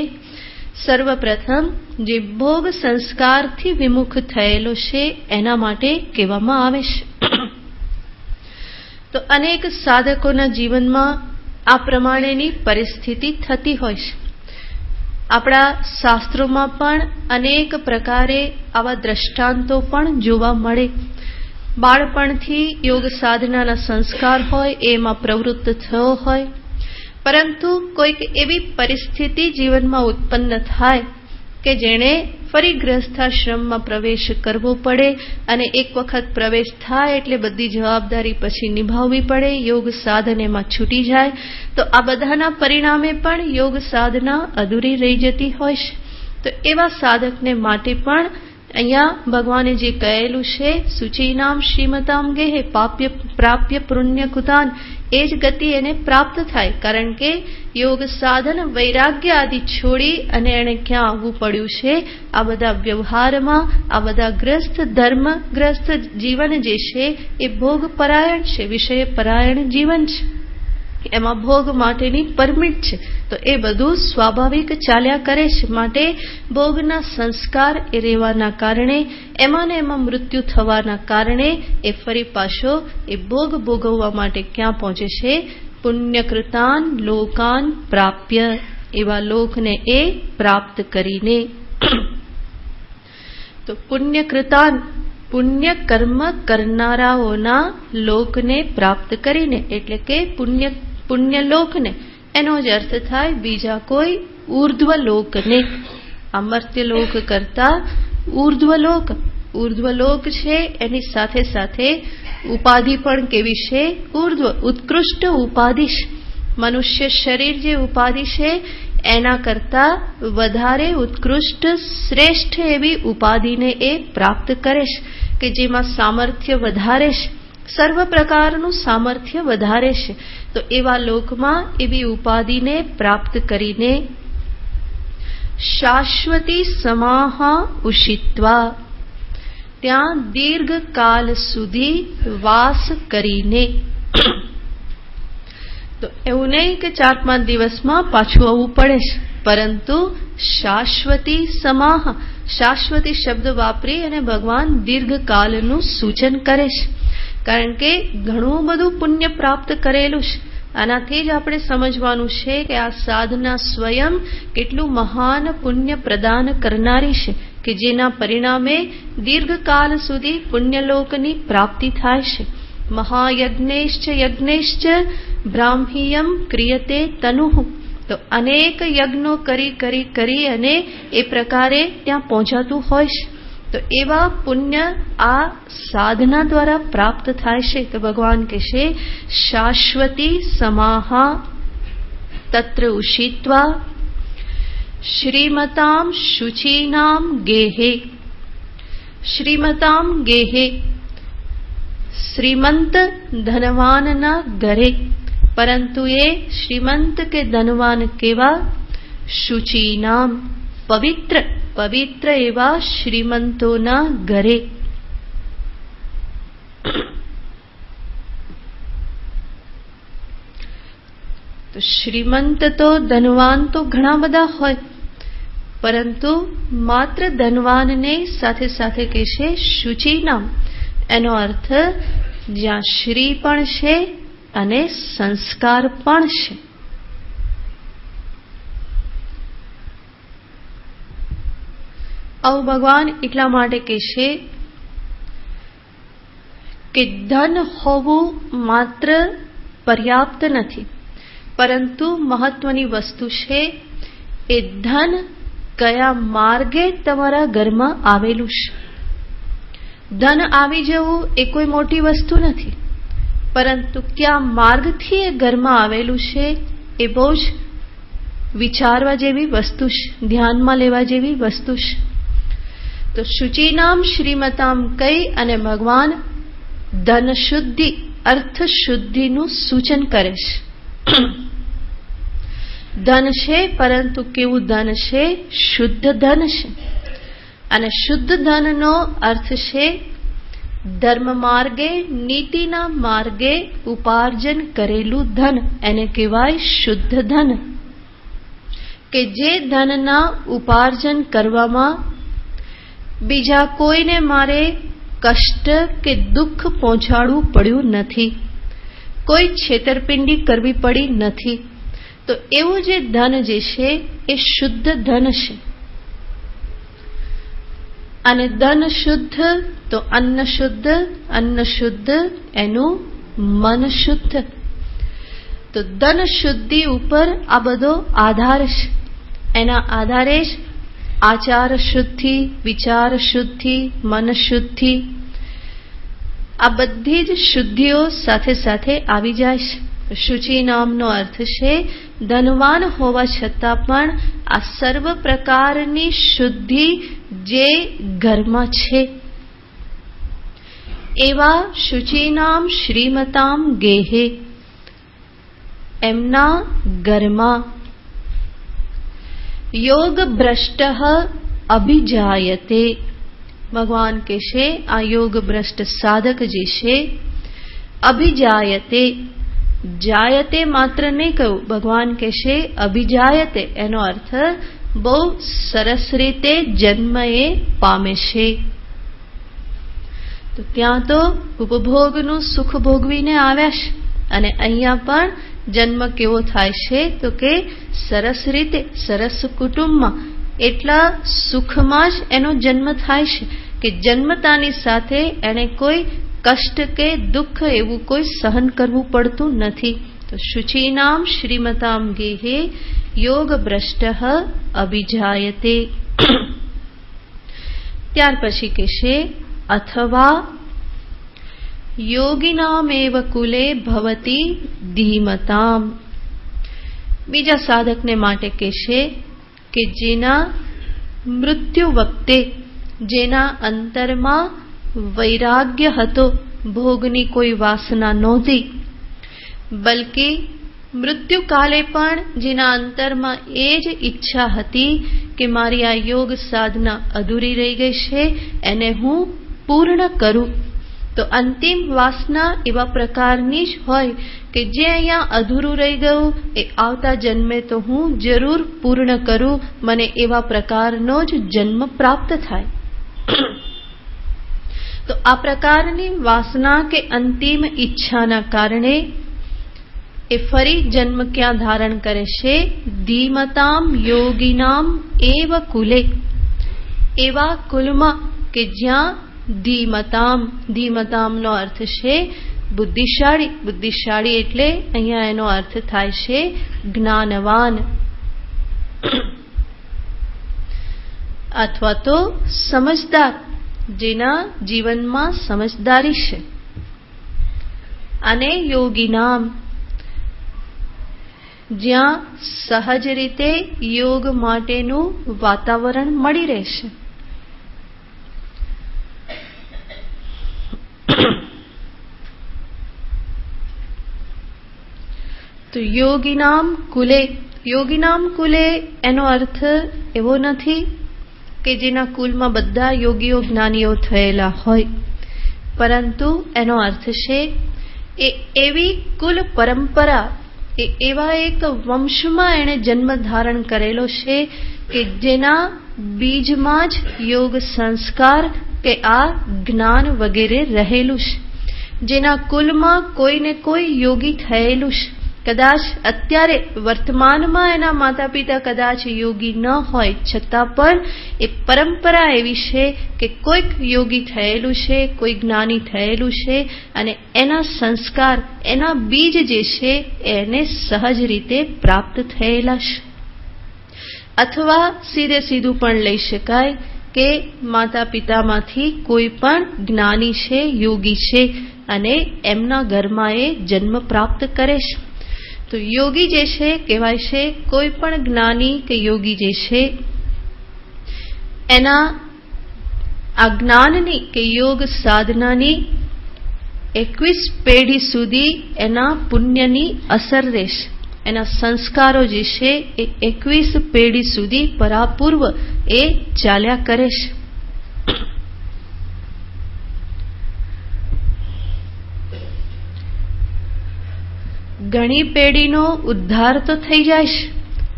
સર્વપ્રથમ જે ભોગ સંસ્કારથી વિમુખ થયેલો છે એના માટે કહેવામાં આવે છે. તો અનેક સાધકોના જીવનમાં આ પ્રમાણેની પરિસ્થિતિ થતી હોય છે. આપણા શાસ્ત્રોમાં પણ અનેક પ્રકારે આવા દ્રષ્ટાંતો પણ જોવા મળે. બાળપણથી યોગ સાધનાના સંસ્કાર હોય, એમાં પ્રવૃત્ત થયો હોય, પરંતુ કોઈક એવી પરિસ્થિતિ જીવનમાં ઉત્પન્ન થાય કે જેણે ફરી ગૃહસ્થાશ્રમમાં પ્રવેશ કરવો પડે, અને એક વખત પ્રવેશ થાય એટલે બધી જવાબદારી પછી નિભાવવી પડે, યોગ સાધન એમાં છૂટી જાય. તો આ બધાના પરિણામે પણ યોગ સાધના અધૂરી રહી જતી હોય છે. તો એવા સાધકને માટે પણ અહીંયા ભગવાને જે કહેલું છે, સુચિનામ શ્રીમતામ ગેહે પ્રાપ્ય પુણ્યકૃતાન, એ જ ગતિ એને પ્રાપ્ત થાય. કારણ કે યોગ સાધન વૈરાગ્ય આદિ છોડી અને એને ક્યાં આવવું પડ્યું છે? આ બધા વ્યવહારમાં, આ બધા ગ્રસ્ત ધર્મ, ગ્રસ્ત જીવન જે છે એ ભોગ પરાયણ છે, વિષય પરાયણ જીવન છે. એમાં ભોગ માટેની પરમિટ છે. તો એ બધું સ્વાભાવિક ચાલ્યા કરે છે. માટે ભોગના સંસ્કાર એ રહેવાના કારણે, એમાં ને એમાં મૃત્યુ થવાના કારણે એ ફરી પાછો એ ભોગ ભોગવવા માટે ક્યાં પહોંચે છે? પુણ્યકૃતાન લોકાન પ્રાપ્ય. એવા લોકને એ પ્રાપ્ત કરીને. તો પુણ્યકૃતાન, પુણ્ય કર્મ કરનારાઓના લોકને પ્રાપ્ત કરીને, એટલે કે પુણ્યલોકને. એનો જ અર્થ થાય બીજા કોઈ ઉર્ધ્વલોકને. અમર્ત્યલોક કરતા ઉર્ધ્વલોક. ઉર્ધ્વલોક છે એની સાથે સાથે ઉપાધિ પણ કેવી છે? ઉર્ધ્વ, ઉત્કૃષ્ટ ઉપાધિ છે. મનુષ્ય શરીર જે ઉપાધિ છે એના કરતા વધારે ઉત્કૃષ્ટ શ્રેષ્ઠ એવી ઉપાધિને એ પ્રાપ્ત કરે છે, કે જેમાં સામર્થ્ય વધારે છે, સર્વ પ્રકારનું સામર્થ્ય વધારે છે. તો એવા લોકમાં એવી ઉપાધિને પ્રાપ્ત કરીને શાશ્વતી સમાહા ઉષિત્વા, ત્યાં દીર્ઘકાલ સુધી વાસ કરીને. તો એવું નહીં કે 4-5 દિવસમાં પાછું આવવું પડે છે, પરંતુ શાશ્વતી સમાહ, શાશ્વતી શબ્દ વાપરી અને ભગવાન દીર્ઘકાલનું સૂચન કરે છે. કારણ કે ઘણું બધું પુણ્ય પ્રાપ્ત કરેલું છે. આનાથી જ આપણે સમજવાનું છે કે આ સાધના સ્વયં કેટલું મહાન પુણ્ય પ્રદાન કરનારી છે, કે જેના પરિણામે દીર્ઘકાલ સુધી પુણ્યલોકની પ્રાપ્તિ થાય છે. મહાયજ્ઞેશ્ચ યજ્ઞેશ્ચ બ્રાહ્મીયમ ક્રિયતે તનુઃ. તો અનેક યજ્ઞો કરી અને એ પ્રકારે ત્યાં પહોંચાતું હોય છે. તો એવા પુણ્ય આ સાધના દ્વારા પ્રાપ્ત થાય છે. તો ભગવાન કહેશે શાશ્વતી સમાહા તત્ર ઉષિત્વા શ્રીમતામ શુચિનામ ગેહે. શ્રીમતામ ગેહે, શ્રીમંત ધનવાનના ઘરે. પરંતુ એ શ્રીમંત કે ધનવાન કેવા? શુચિનામ, પવિત્ર, પવિત્ર એવા શ્રીમંતોના ઘરે. તો શ્રીમંત તો ધનવાન તો ઘણા બધા હોય, પરંતુ માત્ર ધનવાનને સાથે સાથે કહેશે શુચિનામ. એનો અર્થ જ્યાં શ્રી પણ છે અને સંસ્કાર પણ છે. આવું ભગવાન એટલા માટે કહેશે કે ધન હોવું માત્ર પર્યાપ્ત નથી, પરંતુ મહત્વની વસ્તુ છે એ ધન કયા માર્ગે તમારા ઘરમાં આવેલું છે. ધન આવી જવું એ કોઈ મોટી વસ્તુ નથી, પરંતુ કયા માર્ગથી એ ઘરમાં આવેલું છે એ બહુ જ વિચારવા જેવી વસ્તુ છે, ધ્યાનમાં લેવા જેવી વસ્તુ છે. તો શુચિનામ શ્રીમતામ કહી અને ભગવાન ધન શુદ્ધિ, અર્થ શુદ્ધિનું સૂચન કરે છે. ધન છે, પરંતુ કેવું ધન છે? શુદ્ધ ધન છે. અને શુદ્ધ ધનનો અર્થ છે ધર્મ માર્ગે, નીતિના માર્ગે ઉપાર્જન કરેલું ધન. એને કહેવાય શુદ્ધ ધન. કે જે ધનના ઉપાર્જન કરવામાં બીજા કોઈને મારે કષ્ટ કે દુઃખ પહોંચાડવું પડ્યું નથી, કોઈ છેતરપિંડી કરવી પડી નથી. તો એવું જે ધન જે છે એ શુદ્ધ ધન છે. અને ધન શુદ્ધ તો અન્ન શુદ્ધ, અન્ન શુદ્ધ એનું મન શુદ્ધ. તો ધન શુદ્ધિ ઉપર આ બધો આધાર છે. એના આધારે જ આચાર શુદ્ધિ, વિચાર શુદ્ધિ, મન શુદ્ધિ, આ બધી જ શુદ્ધિઓ સાથે સાથે આવી જાય છે. શુચિ નામનો અર્થ છે ધનવાન હોવા છતાં પણ આ સર્વ પ્રકારની શુદ્ધિ જે ઘરમાં છે એવા શુચિનામ શ્રીમતામ ગેહે, એમના ઘરમાં યોગ ભ્રષ્ટ અભિજાયતે. ભગવાન કહેશે આ યોગ ભ્રષ્ટ સાધક જે છે અભિજાયતે, જાયતે માત્ર નહીં કહ્યું, ભગવાન કહેશે અભિજાયતે. એનો અર્થ બહુ સરસ રીતે જન્મ એ પામે છે. તો ત્યાં તો ઉપભોગનું સુખ ભોગવીને આવ્યા છે, અને અહીંયા પણ જન્મ કેવો થાય છે તો કે સરસ રીતે, સરસ કુટુંબમાં, એટલા સુખમાં જ એનો જન્મ થાય છે કે જન્મતાની સાથે એને કોઈ કષ્ટ કે દુઃખ એવું કોઈ સહન કરવું પડતું નથી. તો શુચિનામ શ્રીમતામ ગેહે યોગ ભ્રષ્ટ અભિજાયતે. ત્યાર પછી કહેશે અથવા યોગિનામેવ કુલે ભવતી ધીમતામ. બીજા સાધકને માટે કહેશે કે જેના મૃત્યુ વખતે, જેના અંતરમાં વૈરાગ્ય હતો, ભોગની કોઈ વાસના નહોતી, બલકે મૃત્યુકાલે પણ જેના અંતરમાં એ જ ઈચ્છા હતી કે મારી આ યોગ સાધના અધૂરી રહી ગઈ છે, એને હું પૂર્ણ કરું. તો અંતિમ વાસના એવા પ્રકારની જ હોય કે જે અહીંયા અધૂરું રહી ગયું એ આવતા જન્મે તો હું જરૂર પૂર્ણ કરું, મને એવા પ્રકારનો જ જન્મ પ્રાપ્ત થાય. તો આ પ્રકારની વાસના કે અંતિમ ઈચ્છાના કારણે એ ફરી જન્મ ક્યાં ધારણ કરે છે? ધીમતામ યોગિનામ એવ કુલે, એવા કુલમાં કે જ્યાં ધીમતામ, ધીમતામનો અર્થ છે બુદ્ધિશાળી. બુદ્ધિશાળી એટલે અહીંયા એનો અર્થ થાય છે જ્ઞાનવાન અથવા તો સમજદાર, જેના જીવનમાં સમજદારી છે. અને યોગીનામ, જ્યાં સહજ રીતે યોગ માટેનું વાતાવરણ મળી રહેશે. તો યોગીનામ કુલે, યોગીનામ કુલે એનો અર્થ એવો નથી કે જેના કુલમાં બધા યોગીઓ જ્ઞાનીઓ થયેલા હોય, પરંતુ એનો અર્થ છે એ એવી કુલ પરંપરા, એ એવા એક વંશમાં એણે જન્મ ધારણ કરેલો છે કે જેના બીજમાં જ યોગ સંસ્કાર કે આ જ્ઞાન વગેરે રહેલું છે, જેના કુલમાં કોઈને કોઈ યોગી થયેલું છે. કદાચ અત્યારે વર્તમાનમાં એના માતા પિતા કદાચ યોગી ન હોય, છતાં પણ એ પરંપરા એવી છે કે કોઈક યોગી થયેલું છે, કોઈ જ્ઞાની થયેલું છે, અને એના સંસ્કાર, એના બીજ જે છે એને સહજ રીતે પ્રાપ્ત થયેલા છે. અથવા સીધે સીધું પણ લઈ શકાય કે માતા પિતામાંથી કોઈ પણ જ્ઞાની છે, યોગી છે, અને એમના ઘરમાં એ જન્મ પ્રાપ્ત કરે છે. તો યોગી જે છે કહેવાય છે કોઈ પણ જ્ઞાની કે યોગી જે છે એના આ જ્ઞાનની કે યોગ સાધનાની 21 પેઢી સુધી એના પુણ્યની અસર રહેશે. એના સંસ્કારો જે છે એ 21 પેઢી સુધી પરાપૂર્વ એ ચાલ્યા કરે છે. ઘણી પેઢીનો ઉદ્ધાર તો થઈ જાય છે,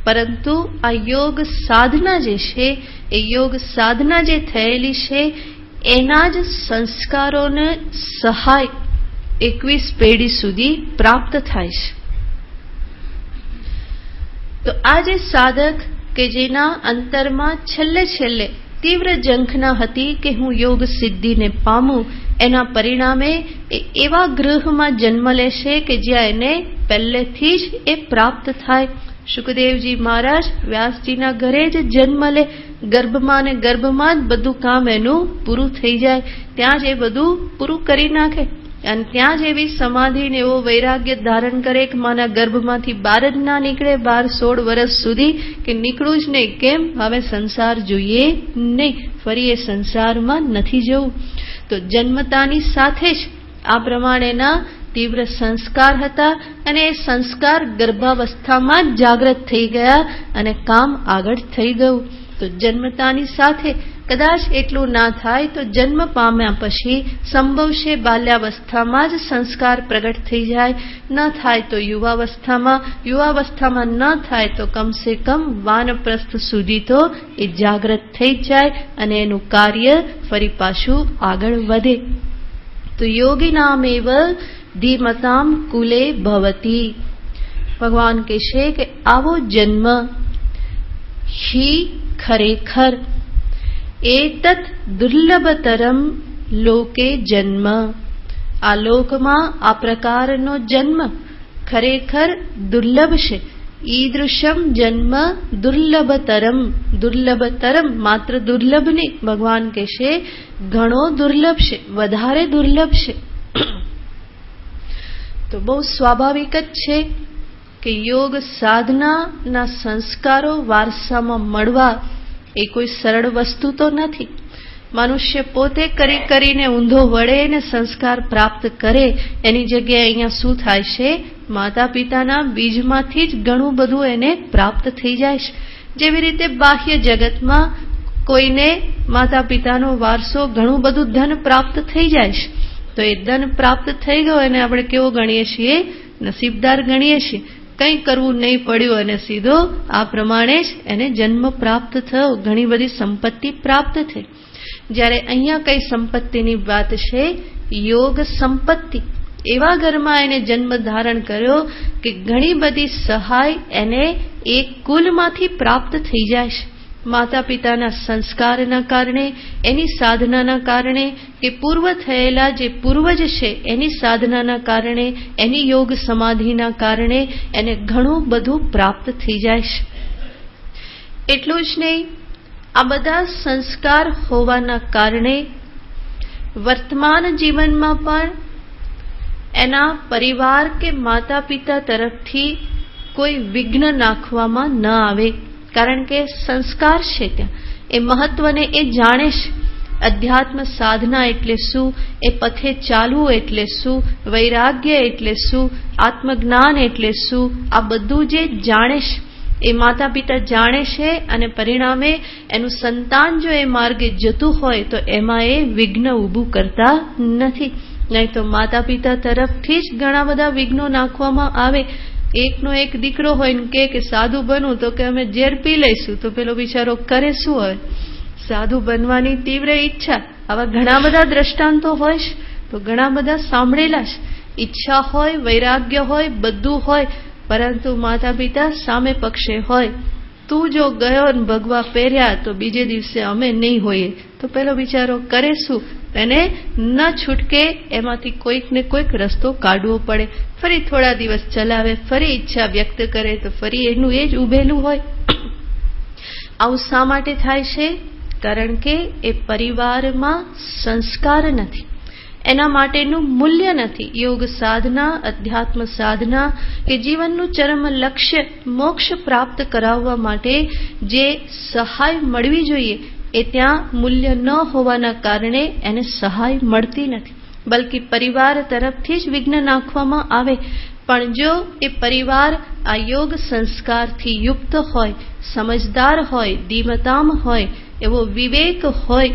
પરંતુ આ યોગ સાધના જે છે એ યોગ સાધના જે થયેલી છે એના જ સંસ્કારોને સહાય 21 પેઢી સુધી પ્રાપ્ત થાય છે. તો આ જે સાધક કે જેના અંતરમાં છેલ્લે તીવ્ર ઝંખના હતી કે હું યોગ સિદ્ધિને પામું, એના પરિણામે એ એવા ગૃહમાં જન્મ લેશે કે જ્યાં એને પહેલેથી જ એ પ્રાપ્ત થાય. શુકદેવજી મહારાજ વ્યાસજીના ઘરે જ જન્મ લે, ગર્ભમાં ને ગર્ભમાં જ બધું કામ એનું પૂરું થઈ જાય, ત્યાં જ એ બધું પૂરું કરી નાખે, અને ત્યાં જ એવી સમાધિને એવો વૈરાગ્ય ધારણ કરે કે માના ગર્ભમાંથી બહાર જ ના નીકળે, 12-16 વર્ષ સુધી કે નીકળું જ નહીં. કેમ? હવે સંસાર જોઈએ નહીં, ફરી એ સંસારમાં નથી જવું. તો જન્મતાની સાથે જ આ પ્રમાણેના તીવ્ર સંસ્કાર હતા, અને એ સંસ્કાર ગર્ભાવસ્થામાં જ જાગૃત થઈ ગયા અને કામ આગળ થઈ ગયું. તો જન્મતાની સાથે કદાચ એટલું ના થાય તો જન્મ પામ્યા પછી સંભવ છે બાલ્યાવસ્થામાં જ સંસ્કાર પ્રગટ થઈ જાય, ન થાય તો યુવાવસ્થામાં ન થાય તો કમસે કમ વાનપ્રસ્થ સુધી તો એ જાગૃત થઈ જાય અને એનું કાર્ય ફરી પાછું આગળ વધે. તો યોગીનામ એવ ધીમતામ કુલે ભવતી. ભગવાન કહે છે કે આવો જન્મ હી ખરેખર એતત દુર્લભતરમ લોકે જન્મ. આ લોકમાં આ પ્રકારનો જન્મ ખરેખર દુર્લભ છે. ઈદૃશમ જન્મ દુર્લભતરમ માત્ર દુર્લભ નહીં, ભગવાન કહેશે ઘણો દુર્લભ છે, વધારે દુર્લભ છે. તો બહુ સ્વાભાવિક જ છે કે યોગ સાધનાના સંસ્કારો વારસામાં મળવા એ કોઈ સરળ વસ્તુ તો નથી. મનુષ્ય પોતે કરીને ઊંધો વળે ને સંસ્કાર પ્રાપ્ત કરે, એની જગ્યાએ અહીંયા શું થાય છે? માતા પિતાના બીજમાંથી જ ઘણું બધું એને પ્રાપ્ત થઈ જાય છે. જેવી રીતે બાહ્ય જગતમાં કોઈને માતા પિતાનો વારસો ઘણું બધું ધન પ્રાપ્ત થઈ જાય છે, તો એ ધન પ્રાપ્ત થઈ ગયો એને આપણે કેવો ગણીએ છીએ? નસીબદાર ગણીએ છીએ. કંઈ કરવું નહીં પડ્યું અને સીધો આ પ્રમાણે જ એને જન્મ પ્રાપ્ત થયો, ઘણી બધી સંપત્તિ પ્રાપ્ત થઈ. જ્યારે અહીંયા કઈ સંપત્તિની વાત છે? યોગ સંપત્તિ. એવા ઘરમાં એને જન્મ ધારણ કર્યો કે ઘણી બધી સહાય એને એક કુલમાંથી પ્રાપ્ત થઈ જાય છે. માતા પિતાના સંસ્કારના કારણે, એની સાધનાના કારણે, કે પૂર્વ થયેલા જે પૂર્વજ છે એની સાધનાના કારણે, એની યોગ સમાધિના કારણે એને ઘણું બધું પ્રાપ્ત થઈ જાય છે. એટલું જ નહીં, આ બધા સંસ્કાર હોવાના કારણે વર્તમાન જીવનમાં પણ એના પરિવાર કે માતા પિતા તરફથી કોઈ વિઘ્ન નાખવામાં ન આવે, કારણ કે સંસ્કાર છે ત્યાં, એ મહત્વને એ જાણે છે. અધ્યાત્મ સાધના એટલે શું, એ પથે ચાલવું એટલે શું, વૈરાગ્ય એટલે શું, આત્મજ્ઞાન એટલે શું, આ બધું જે જાણે છે એ માતા પિતા જાણે છે, અને પરિણામે એનું સંતાન જો એ માર્ગે જતું હોય તો એમાં એ વિઘ્ન ઊભું કરતા નથી. નહીં તો માતા પિતા તરફથી જ ઘણા બધા વિઘ્નો નાખવામાં આવે. એકનો એક દીકરો હોય ને કે સાધુ બનવું, તો કે અમે ઝેર પી લઈશું, તો પેલો બિચારો કરે શું? હવે સાધુ બનવાની તીવ્ર ઈચ્છા. આવા ઘણા બધા દ્રષ્ટાંતો હોય છે, તો ઘણા બધા સાંભળેલા છે. ઈચ્છા હોય, વૈરાગ્ય હોય, બધું હોય, પરંતુ માતા પિતા સામે પક્ષે હોય. તું જો ગયો ને ભગવા પહેર્યા તો બીજે દિવસે અમે નહીં હોઈએ, તો પેલો બિચારો કરે શું? એને ન છૂટકે એમાંથી કોઈક ને કોઈક રસ્તો કાઢવો પડે. ફરી થોડા દિવસ ચલાવે, ફરી ઈચ્છા વ્યક્ત કરે, તો ફરી એનું એ જ ઉભેલું હોય. આવું શા માટે થાય છે? કારણ કે એ પરિવારમાં સંસ્કાર નથી, એના માટેનું મૂલ્ય નથી. યોગ સાધના, અધ્યાત્મ સાધના કે જીવનનું ચરમ લક્ષ્ય મોક્ષ પ્રાપ્ત કરાવવા માટે જે સહાય મળવી જોઈએ એ ત્યાં મૂલ્ય ન હોવાના કારણે એને સહાય મળતી નથી, બલકી પરિવાર તરફથી જ વિઘ્ન નાખવામાં આવે. પણ જો એ પરિવાર આ યોગ સંસ્કારથી યુક્ત હોય, સમજદાર હોય, ધીમતામ હોય, એવો વિવેક હોય.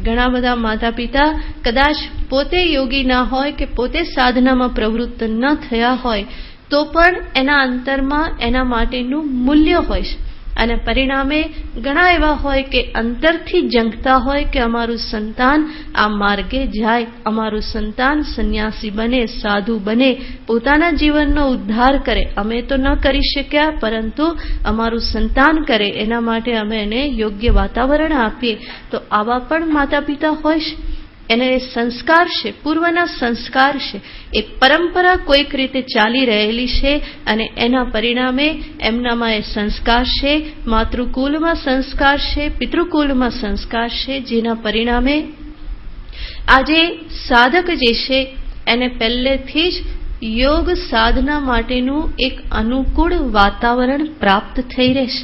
ઘણા બધા માતા પિતા કદાચ પોતે યોગી ના હોય કે પોતે સાધનામાં પ્રવૃત્ત ન થયા હોય, તો પણ એના અંતરમાં એના માટેનું મૂલ્ય હોય છે. અને પરિણામે ઘણા એવા હોય કે અંતરથી જંકતા હોય કે અમારું સંતાન આ માર્ગે જાય, અમારું સંતાન સંન્યાસી બને, સાધુ બને, પોતાના જીવનનો ઉદ્ધાર કરે. અમે તો ન કરી શક્યા, પરંતુ અમારું સંતાન કરે, એના માટે અમે એને યોગ્ય વાતાવરણ આપીએ. તો આવા પણ માતા પિતા હોય છે. એને સંસ્કાર છે, પૂર્વના સંસ્કાર છે, એ પરંપરા કોઈક રીતે ચાલી રહેલી છે અને એના પરિણામે એમનામાં એ સંસ્કાર છે. માતૃકુલમાં સંસ્કાર છે, પિતૃકુલમાં સંસ્કાર છે, જેના પરિણામે આજે સાધક જે છે એને પહેલેથી જ યોગ સાધના માટેનું એક અનુકૂળ વાતાવરણ પ્રાપ્ત થઈ રહેશે.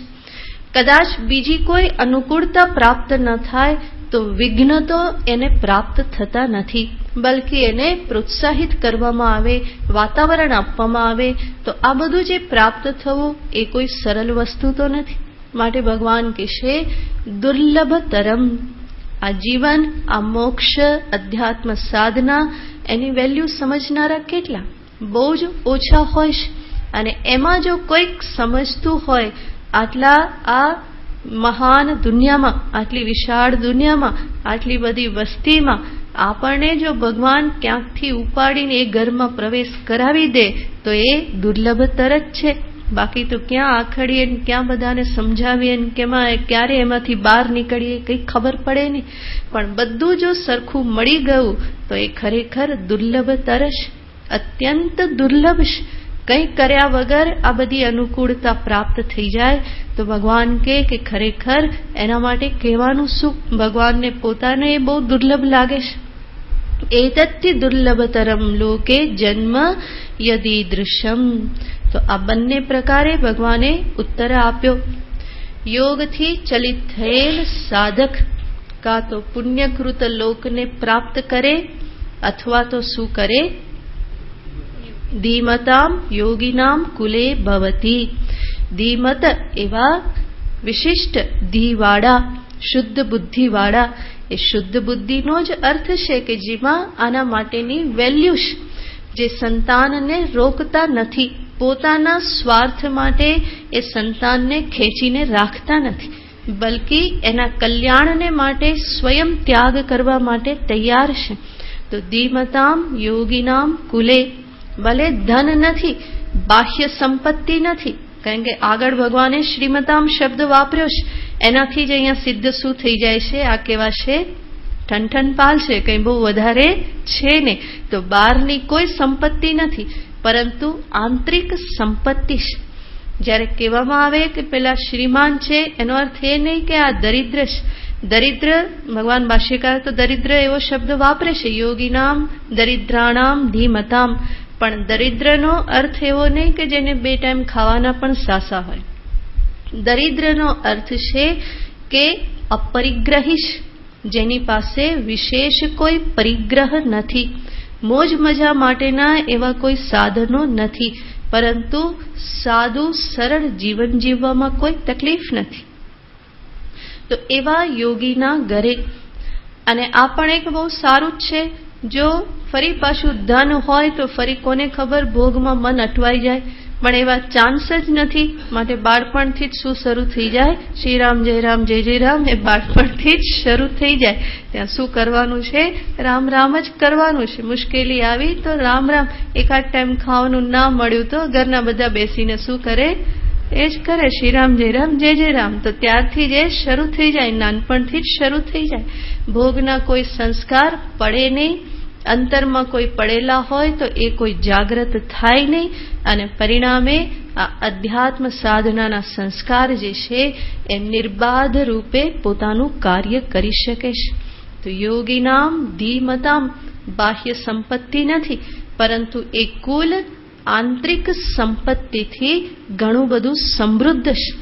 કદાચ બીજી કોઈ અનુકૂળતા પ્રાપ્ત ન થાય તો વિઘ્ન તો એને પ્રાપ્ત થતા નથી, બલકી એને પ્રોત્સાહિત કરવામાં આવે, વાતાવરણ આપવામાં આવે. તો આ બધું જે પ્રાપ્ત થવું એ કોઈ સરળ વસ્તુ તો નથી. માટે ભગવાન કહેશે દુર્લભતરમ. આ જીવન, આ મોક્ષ, અધ્યાત્મ સાધના, એની વેલ્યુ સમજનારા કેટલા? બહુ જ ઓછા હોય છે. અને એમાં જો કોઈક સમજતું હોય, આટલા આ મહાન દુનિયામાં, આટલી વિશાળ દુનિયામાં, આટલી બધી વસ્તીમાં આપણને જો ભગવાન ક્યાંકથી ઉપાડીને એ ઘરમાં પ્રવેશ કરાવી દે તો એ દુર્લભતર જ છે. બાકી તો ક્યાં આખડીએ, ક્યાં બધાને સમજાવીએ, ક્યારે એમાંથી બહાર નીકળીએ, કંઈ ખબર પડે નહીં. પણ બધું જો સરખું મળી ગયું તો એ ખરેખર દુર્લભતર છે, અત્યંત દુર્લભ છે. કંઈ કર્યા વગર આ બધી અનુકૂળતા પ્રાપ્ત થઈ જાય તો ભગવાન કે ખરેખર એના માટે કહેવાનું શું? ભગવાનને પોતાને એ બહુ દુર્લભ લાગે છે. એતત્તિ દુર્લભતરમ લોકે જન્મ યદીદૃશમ. તો આ બંને પ્રકારે ભગવાને ઉત્તર આપ્યો. યોગથી ચલિત થયેલ સાધક કાં તો પુણ્યકૃત લોકને પ્રાપ્ત કરે અથવા તો શું કરે? ધીમતામ યોગીનામ કુલે ભવતી. ધીમત એવા વિશિષ્ટ ધીવાળા, શુદ્ધ બુદ્ધિવાળા. એ શુદ્ધ બુદ્ધિનો જ અર્થ છે કે જેમાં આના માટેની વેલ્યુ છે, જે સંતાનને રોકતા નથી, પોતાના સ્વાર્થ માટે એ સંતાનને ખેંચીને રાખતા નથી, બલકી એના કલ્યાણને માટે સ્વયં ત્યાગ કરવા માટે તૈયાર છે. તો ધીમતામ યોગીનામ કુલે. ભલે ધન નથી, બાહ્ય સંપત્તિ નથી, કારણ કે આગળ ભગવાને શ્રીમતામ શબ્દ વાપર્યો છે, એનાથી જ અહીંયા સિદ્ધ શું થઈ જાય છે? આ કેવા છે? ઠનઠનપાલ છે, કંઈ બહુ વધારે છે ને. તો બહારની કોઈ સંપત્તિ નથી, પરંતુ આંતરિક સંપત્તિ છે. જ્યારે કહેવામાં આવે કે પેલા શ્રીમાન છે, એનો અર્થ એ નહીં કે આ દરિદ્ર છે. દરિદ્ર, ભગવાન ભાષ્યકાર તો દરિદ્ર એવો શબ્દ વાપરે છે, યોગીનામ દરિદ્રાણામ ધીમતામ. પણ દરિદ્રનો અર્થ એવો નહીં કે જેને 2 ટાઈમ ખાવાના પણ સાસા હોય. દરિદ્રનો અર્થ છે કે અપરિગ્રહી, જેની પાસે વિશેષ કોઈ પરિગ્રહ નથી, મોજ મજા માટેના એવા કોઈ સાધનો નથી, પરંતુ સાદું સરળ જીવન જીવવામાં કોઈ તકલીફ નથી. તો એવા યોગીના ઘરે. અને આ પણ એક બહુ સારું જ છે. જો ફરી પાછું ધન હોય તો ફરી કોને ખબર ભોગમાં મન અટવાઈ જાય, પણ એવા ચાન્સ જ નથી. માટે બાળપણથી જ શું શરૂ થઈ જાય? શ્રી રામ જય રામ એ બાળપણથી જ શરૂ થઈ જાય. ત્યાં શું કરવાનું છે? રામ રામ જ કરવાનું છે. મુશ્કેલી આવી તો રામ રામ. એકાદ ટાઈમ ખાવાનું ના મળ્યું તો ઘરના બધા બેસીને શું કરે? એ જ કરે, શ્રી રામ જય રામ. તો ત્યારથી જ એ શરૂ થઈ જાય, નાનપણથી જ શરૂ થઈ જાય. ભોગના કોઈ સંસ્કાર પડે નહીં, અંતરમાં કોઈ પડેલા હોય તો એ કોઈ જાગૃત થાય નહીં, અને પરિણામે આ અધ્યાત્મ સાધનાના સંસ્કાર જે છે એ નિર્બાધ રૂપે પોતાનું કાર્ય કરી શકે છે. તો યોગીનામ ધીમતામ બાહ્ય સંપત્તિ નથી, પરંતુ એ કુલ આંતરિક સંપત્તિથી ઘણું બધું સમૃદ્ધ છે.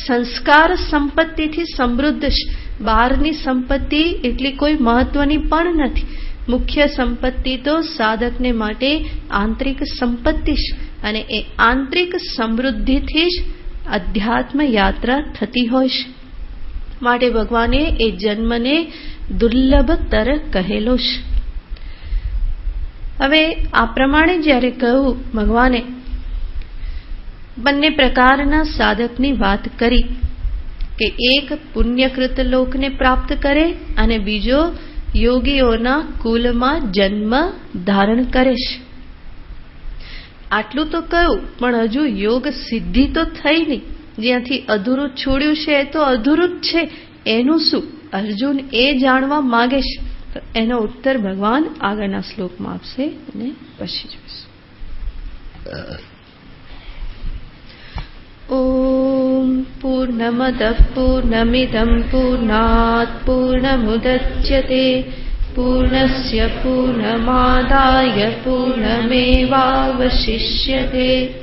સંસ્કાર સંપત્તિથી સમૃદ્ધ છે. બહારની સંપત્તિ એટલી કોઈ મહત્વની પણ નથી. મુખ્ય સંપત્તિ તો સાધકને માટે આંતરિક સંપત્તિ છે, અને એ આંતરિક સમૃદ્ધિથી જ અધ્યાત્મ યાત્રા થતી હોય છે. માટે ભગવાને એ જન્મને દુર્લભતર કહેલો છે. હવે આ પ્રમાણે જ્યારે કહ્યું ભગવાને બંને પ્રકારના સાધકની વાત કરી કે એક પુણ્યકૃત લોકને પ્રાપ્ત કરે અને બીજો યોગીઓના કુલમાં જન્મ ધારણ કરે છે. આટલું તો કહ્યું, પણ હજુ યોગ સિદ્ધિ તો થઈ નહીં. જ્યાંથી અધૂરું છોડ્યું છે એ તો અધૂરું જ છે. એનું શું? અર્જુન એ જાણવા માંગે છે. તો એનો ઉત્તર ભગવાન આગળના શ્લોકમાં આપશે અને પછી જોઈશું. ઓમ પૂર્ણમદઃ પૂર્ણમિદં પૂર્ણાત પૂર્ણમુદચ્યતે પૂર્ણસ્ય પૂર્ણમાદાય પૂર્ણમેવાવશિષ્યતે.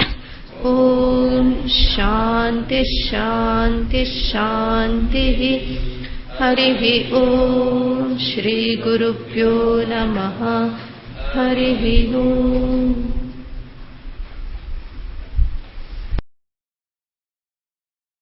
ઓમ શાંતિ શાંતિ શાંતિ. હરિ ઓમ શ્રી ગુરુભ્યો નમઃ. હરિ ઓમ.